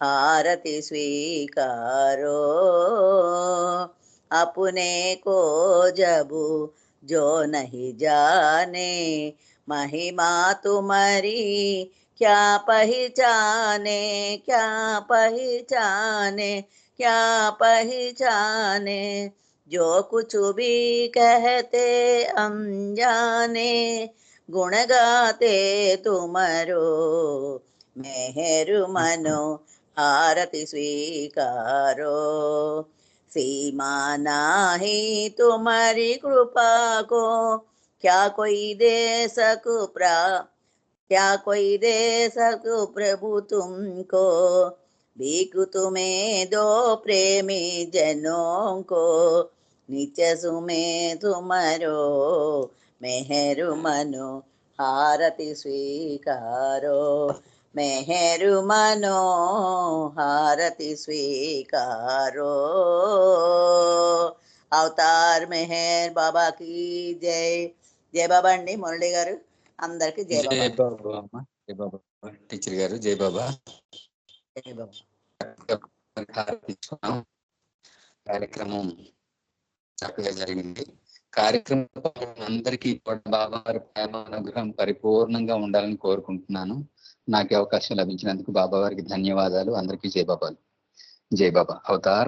हारति स्वीकारो अपने को जब जो नहीं जाने महिमा तुम्हारी क्या पहचाने क्या पहचाने क्या पहचाने जो कुछ भी कहते अनजाने गुण गाते तुम्हारो मेहरु मनो हारति स्वीकारो सीमा नाही तुम्हारी कृपा को क्या कोई दे सकू क्या कोई दे सकू प्रभु तुमको भीख तुम्हें दो प्रेमी जनों को नीचे सुमे तुम्हारो मेहरु मनो हारति स्वीकारो मेहरु मनो हारति स्वीकारो అవతార్ మెహర్ బాబా की जय. జై బాబా అండి మురళి గారు అందరికి జై బాబా. జై బాబా అమ్మ. జై బాబా టీచర్ గారు. జై బాబా. జై బాబా. కార్యక్రమం చక్కగా జరిగింది. కార్యక్రమం అందరికీ బాబా వారి ప్రేమ అనుగ్రహం పరిపూర్ణంగా ఉండాలని కోరుకుంటున్నాను. నాకు అవకాశం లభించినందుకు బాబా వారికి ధన్యవాదాలు. అందరికీ జై బాబాలు. జై బాబా. అవతార్